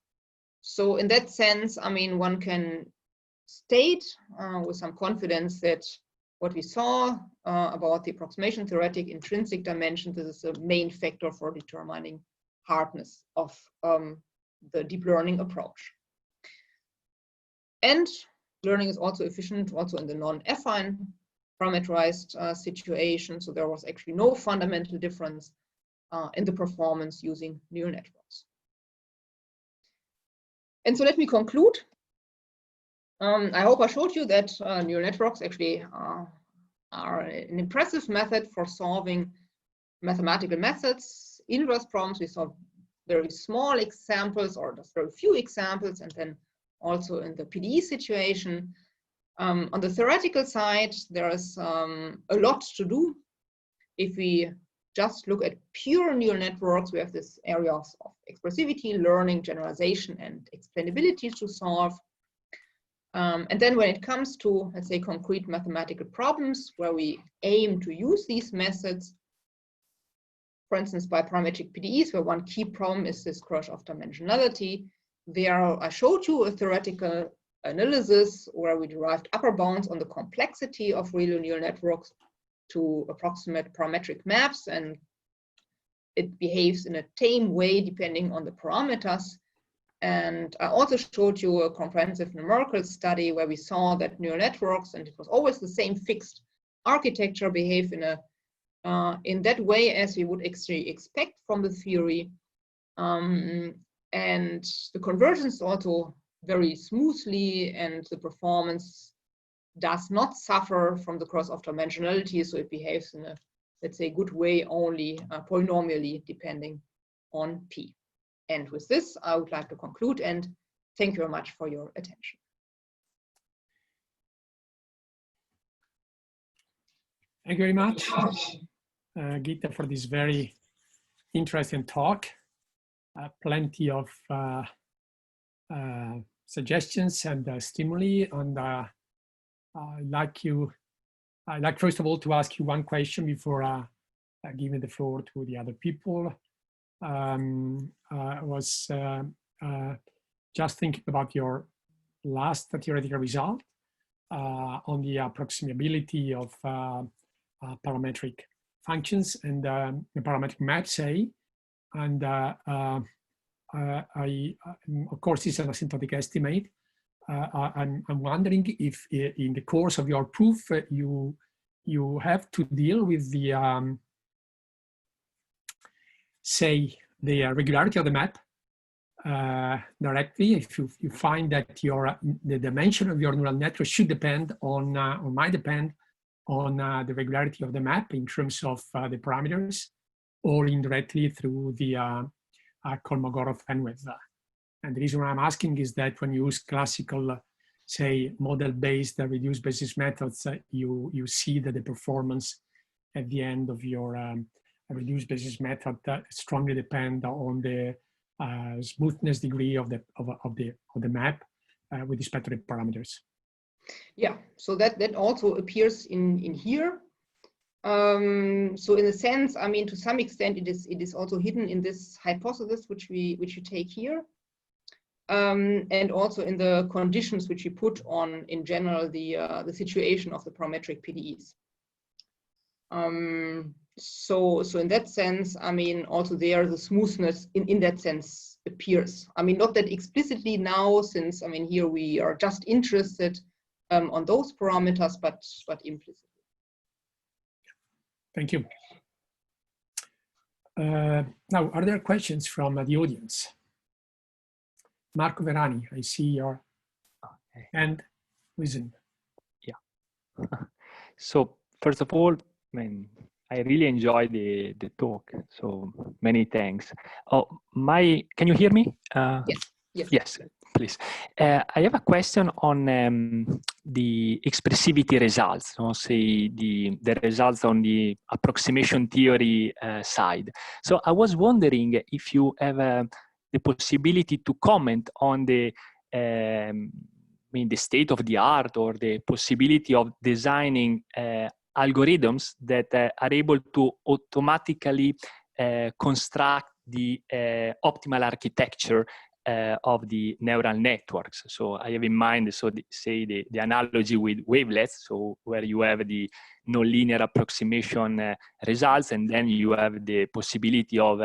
So in that sense, I mean, one can state with some confidence that what we saw about the approximation theoretic intrinsic dimension, this is a main factor for determining hardness of the deep learning approach. And learning is also efficient also in the non-affine parameterized situation. So there was actually no fundamental difference in the performance using neural networks. And so let me conclude. I hope I showed you that neural networks actually are an impressive method for solving mathematical methods. Inverse problems, we saw very small examples or just very few examples, and then also in the PDE situation. On the theoretical side, there is a lot to do. If we just look at pure neural networks, we have this areas of expressivity, learning, generalization, and explainability to solve. And then when it comes to, let's say, concrete mathematical problems where we aim to use these methods, for instance, by parametric PDEs, where one key problem is this cross of dimensionality, there I showed you a theoretical analysis where we derived upper bounds on the complexity of real neural networks to approximate parametric maps, and it behaves in a tame way depending on the parameters. And I also showed you a comprehensive numerical study where we saw that neural networks, and it was always the same fixed architecture, behave in that way as we would actually expect from the theory. And the convergence also very smoothly, and the performance does not suffer from the cross of dimensionality, so it behaves in a, let's say, good way only polynomially depending on P. And with this, I would like to conclude, and thank you very much for your attention. Thank you very much, Gitta, for this very interesting talk. Plenty of suggestions and stimuli. And I'd like first of all to ask you one question before giving the floor to the other people. I was just thinking about your last theoretical result on the approximability of parametric functions and the parametric maps, say. And of course, this is an asymptotic estimate. I'm wondering if in the course of your proof, you have to deal with the, say, the regularity of the map directly. If you find that the dimension of your neural network should depend on, or might depend on the regularity of the map in terms of the parameters, or indirectly through the Kolmogorov-Fenwick. And the reason why I'm asking is that when you use classical, say, model-based reduced basis methods, you see that the performance at the end of your reduced basis method strongly depend on the smoothness degree of the map with respect to the parameters. Yeah, so that also appears in here. So in a sense, I mean, to some extent, it is also hidden in this hypothesis which you take here, and also in the conditions which you put on, in general, the situation of the parametric PDEs. So in that sense, I mean, also there the smoothness in that sense appears. I mean, not that explicitly now, since I mean here we are just interested on those parameters, but implicitly. Thank you. Now, are there questions from the audience? Marco Verani, I see your hand risen. Yeah. So first of all, I really enjoyed the talk. So many thanks. Oh, can you hear me? Yes. Yes. Yes, please. I have a question on the expressivity results, so say the results on the approximation theory side. So I was wondering if you have the possibility to comment on the the state of the art or the possibility of designing algorithms that are able to automatically construct the optimal architecture of the neural networks. So I have in mind, so say the analogy with wavelets, so where you have the nonlinear approximation results, and then you have the possibility of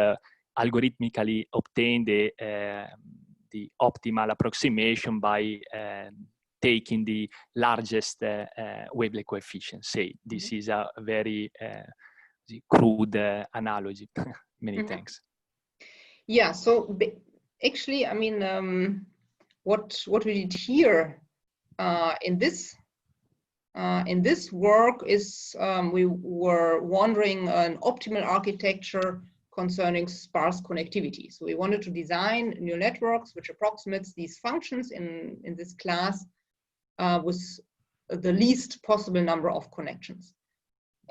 algorithmically obtain the optimal approximation by taking the largest wavelet coefficient. Say this is a very crude analogy. Many thanks. Yeah. So actually, I mean, what we did here in this work is we were wondering an optimal architecture concerning sparse connectivity. So we wanted to design neural networks which approximates these functions in this class with the least possible number of connections.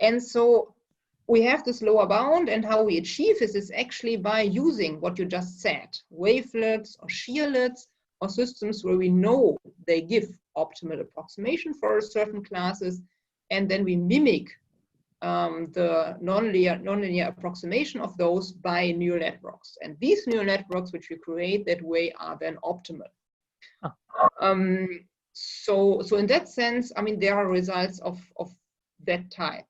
And so we have this lower bound, and how we achieve this is actually by using what you just said, wavelets or shearlets or systems where we know they give optimal approximation for certain classes, and then we mimic the nonlinear approximation of those by neural networks. And these neural networks which we create that way are then optimal. So in that sense, I mean, there are results of that type.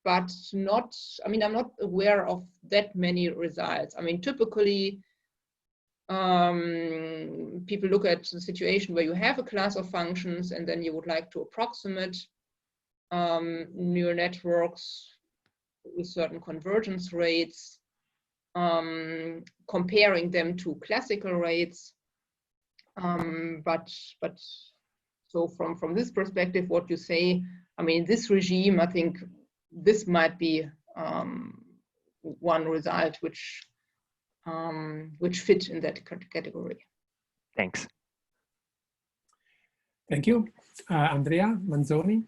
But not, I mean, I'm not aware of that many results. I mean, typically, people look at the situation where you have a class of functions and then you would like to approximate neural networks with certain convergence rates, comparing them to classical rates. But so from this perspective, what you say, I mean, this regime, I think this might be one result which fit in that category. Thanks. Thank you. Andrea Manzoni.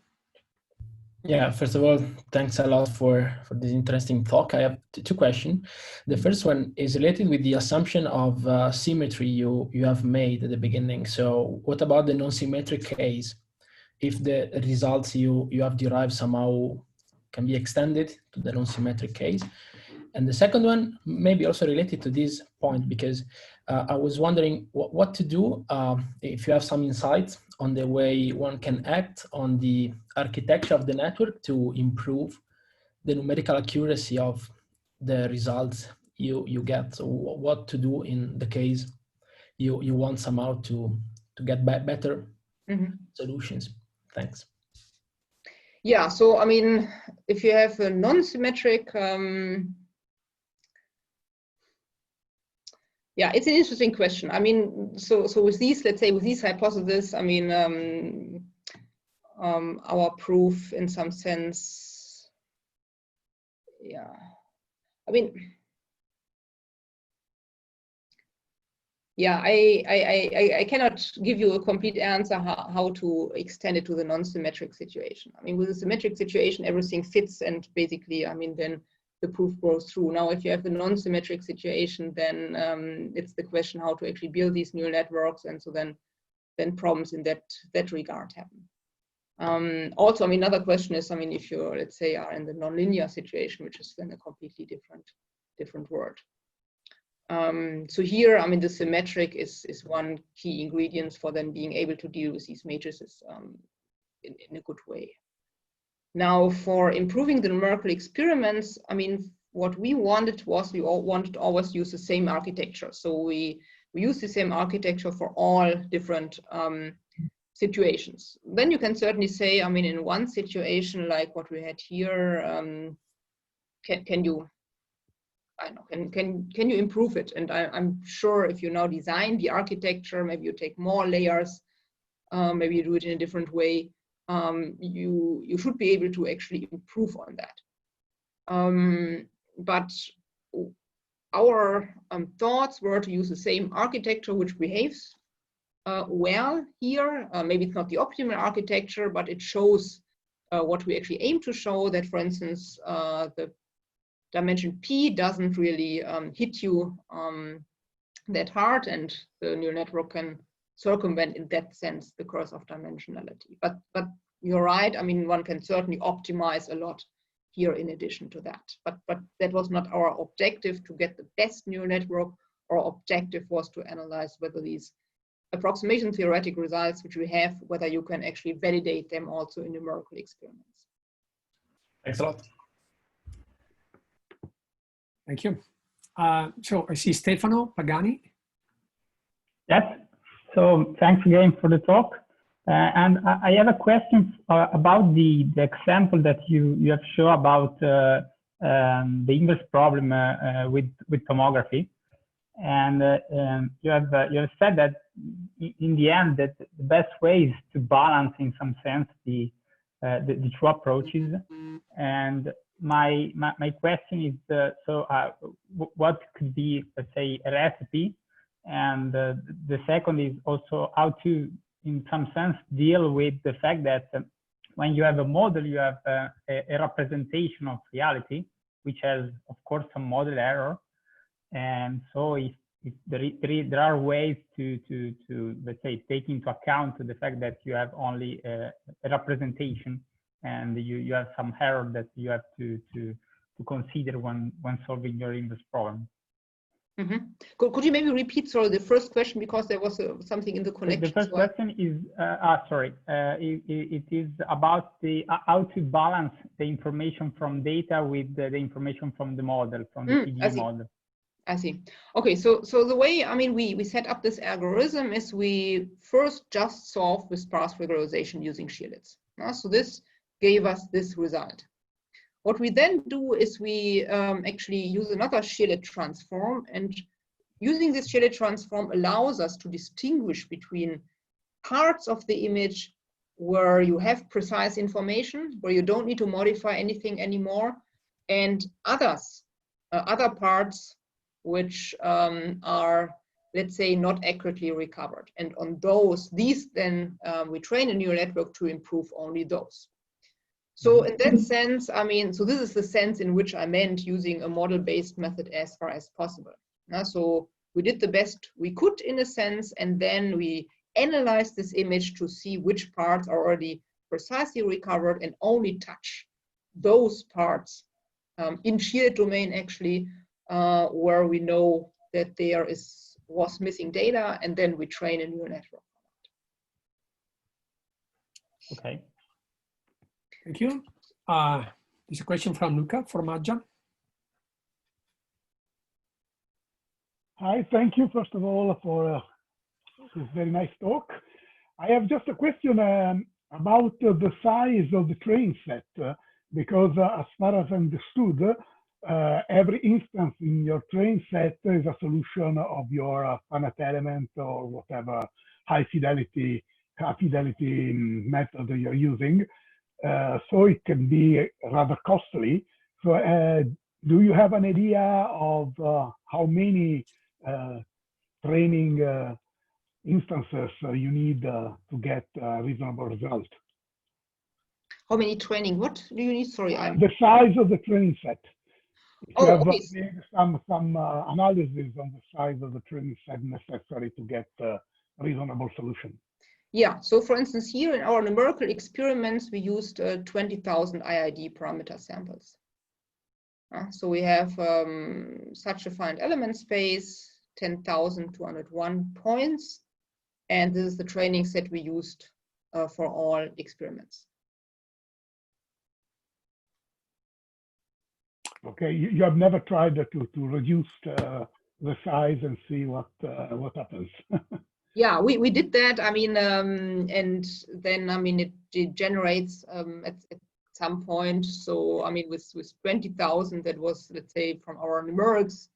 Yeah, first of all, thanks a lot for this interesting talk. I have two questions. The first one is related with the assumption of symmetry you have made at the beginning. So what about the non-symmetric case? If the results you have derived somehow can be extended to the non-symmetric case. And the second one may be also related to this point, because I was wondering what to do if you have some insights on the way one can act on the architecture of the network to improve the numerical accuracy of the results you get. So what to do in the case you want somehow to get better solutions. Thanks. Yeah, so I mean, if you have a non-symmetric, yeah, it's an interesting question. I mean, so with these, let's say with these hypotheses, I mean, our proof in some sense, yeah, I mean, yeah, I cannot give you a complete answer how to extend it to the non-symmetric situation. I mean, with the symmetric situation, everything fits, and basically, I mean, then the proof goes through. Now, if you have a non-symmetric situation, then it's the question how to actually build these neural networks, and so then problems in that regard happen. Also, I mean, another question is, I mean, if you, let's say, are in the nonlinear situation, which is then a completely different world. So here, I mean, the symmetric is one key ingredient for then being able to deal with these matrices in a good way. Now, for improving the numerical experiments, I mean, what we wanted was we wanted to always use the same architecture. So we use the same architecture for all different situations. Then you can certainly say, I mean, in one situation like what we had here, can you I don't know, can you improve it? And I'm sure if you now design the architecture, maybe you take more layers, maybe you do it in a different way, you should be able to actually improve on that. But our thoughts were to use the same architecture which behaves well here. Maybe it's not the optimal architecture, but it shows what we actually aim to show, that, for instance, the dimension P doesn't really hit you that hard, and the neural network can circumvent in that sense the curse of dimensionality. But you're right, I mean, one can certainly optimize a lot here in addition to that. But that was not our objective to get the best neural network. Our objective was to analyze whether these approximation theoretic results which we have, whether you can actually validate them also in numerical experiments. Thanks a lot. Thank you. So I see Stefano Pagani. Yes, so thanks again for the talk. And I have a question about the example that you have shown about the inverse problem with tomography. And you have said that in the end that the best way is to balance in some sense the two approaches. And my question is what could be, let's say, a recipe, and the second is also how to in some sense deal with the fact that when you have a model you have a representation of reality which has of course some model error, and so if there are ways to let's say take into account the fact that you have only a representation and you have some error that you have to consider when solving your inverse problem. Mm-hmm. Could you maybe repeat, sorry, the first question, because there was something in the connection? The first question is, it is about how to balance the information from data with the information from the model, from the PDE model. I see. Okay, so the way, I mean, we set up this algorithm is we first just solve with sparse regularization using shearlets. So this gave us this result. What we then do is we actually use another shearlet transform, and using this shearlet transform allows us to distinguish between parts of the image where you have precise information, where you don't need to modify anything anymore, and other parts which are, let's say, not accurately recovered. And on these then we train a neural network to improve only those. So in that sense, I mean, so this is the sense in which I meant using a model-based method as far as possible. So we did the best we could in a sense, and then we analyzed this image to see which parts are already precisely recovered and only touch those parts in shearlet domain actually where we know that there was missing data, and then we train a neural network. Okay. Thank you. There's a question from Luca Formaggia. Hi, thank you first of all for this very nice talk. I have just a question about the size of the training set, because as far as I understood, every instance in your training set is a solution of your finite element or whatever high-fidelity method you're using. So it can be rather costly. So do you have an idea of how many training instances you need to get a reasonable result? How many training? What do you need? Sorry, the size of the training set. If you have okay. some analysis on the size of the training set necessary to get a reasonable solution. Yeah, so for instance, here in our numerical experiments, we used 20,000 IID parameter samples. So we have such a finite element space, 10,201 points, and this is the training set we used for all experiments. Okay, you have never tried to reduce the size and see what happens. Yeah, we did that. I mean, and then I mean it generates at some point. So, I mean, with 20,000, that was, let's say, from our numerics,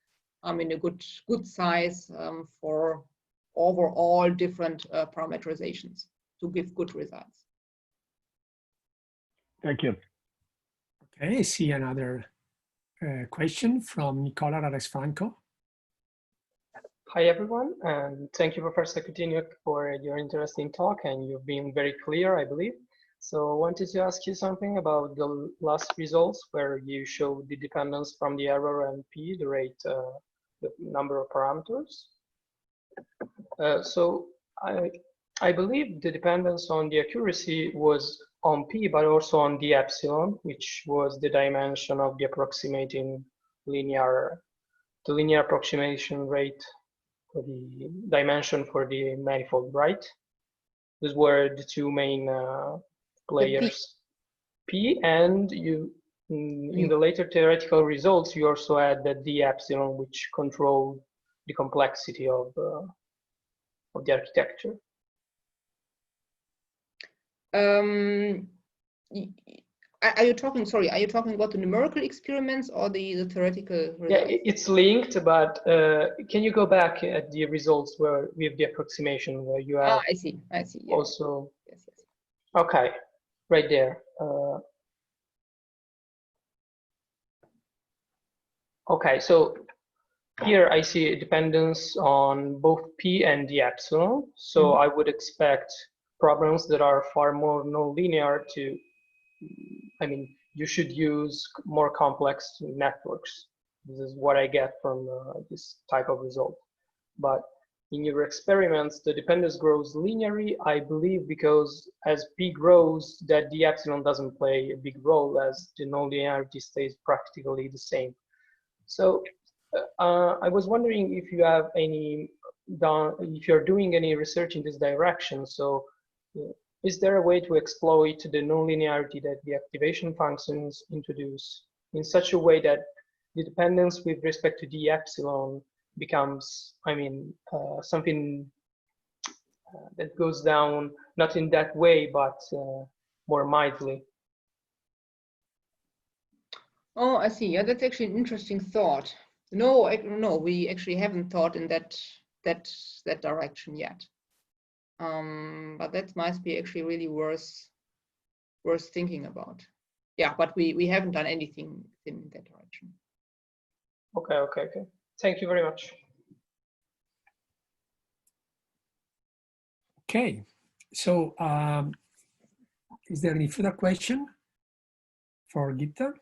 I mean, a good size for overall different parameterizations to give good results. Thank you. Okay, I see another question from Nicola Rares-Franco. Hi, everyone, and thank you, Professor Kutyniok, for your interesting talk, and you've been very clear, I believe. So I wanted to ask you something about the last results where you showed the dependence from the error and P, the rate, the number of parameters. So I believe the dependence on the accuracy was on P, but also on the epsilon, which was the dimension of the approximating linear, the linear approximation rate, for the dimension for the manifold, right? These were the two main players. P, and you in the later theoretical results, you also had the d epsilon, which controlled the complexity of the architecture. Are you talking, sorry, are you talking about the numerical experiments or the theoretical results? Yeah, it's linked, but can you go back at the results where we have the approximation where you have I see, yeah. Also, yes. Okay, right there. Okay, so here I see a dependence on both P and the epsilon. So I would expect problems that are far more nonlinear to, I mean, you should use more complex networks. This is what I get from this type of result. But in your experiments, the dependence grows linearly, I believe, because as P grows, that the epsilon doesn't play a big role as the nonlinearity stays practically the same. So I was wondering if you have if you're doing any research in this direction. So is there a way to exploit the nonlinearity that the activation functions introduce in such a way that the dependence with respect to the epsilon becomes, I mean, something that goes down, not in that way, but more mildly? Oh, I see. Yeah, that's actually an interesting thought. No, no, we actually haven't thought in that direction yet. But that might be actually really worth thinking about. Yeah, but we haven't done anything in that direction. Okay. Thank you very much. Okay, so is there any further question for Gitta?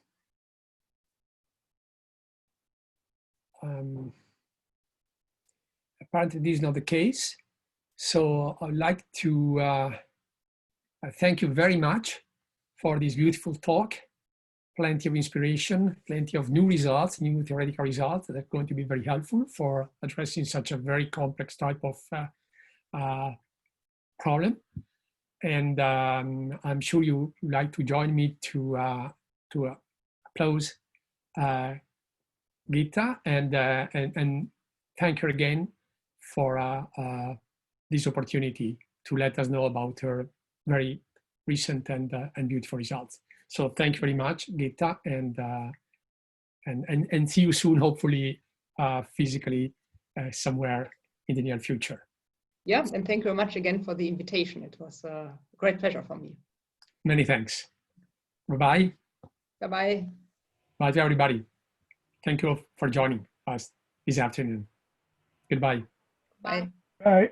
Apparently this is not the case. So I'd like to thank you very much for this beautiful talk. Plenty of inspiration, plenty of new results, new theoretical results that are going to be very helpful for addressing such a very complex type of problem. And I'm sure you would like to join me to applause Gitta and thank her again for this opportunity to let us know about her very recent and beautiful results. So thank you very much, Gitta, and see you soon, hopefully physically somewhere in the near future. Yeah, and thank you very much again for the invitation. It was a great pleasure for me. Many thanks. Bye-bye. Bye-bye. Bye to everybody. Thank you for joining us this afternoon. Goodbye. Bye. Bye.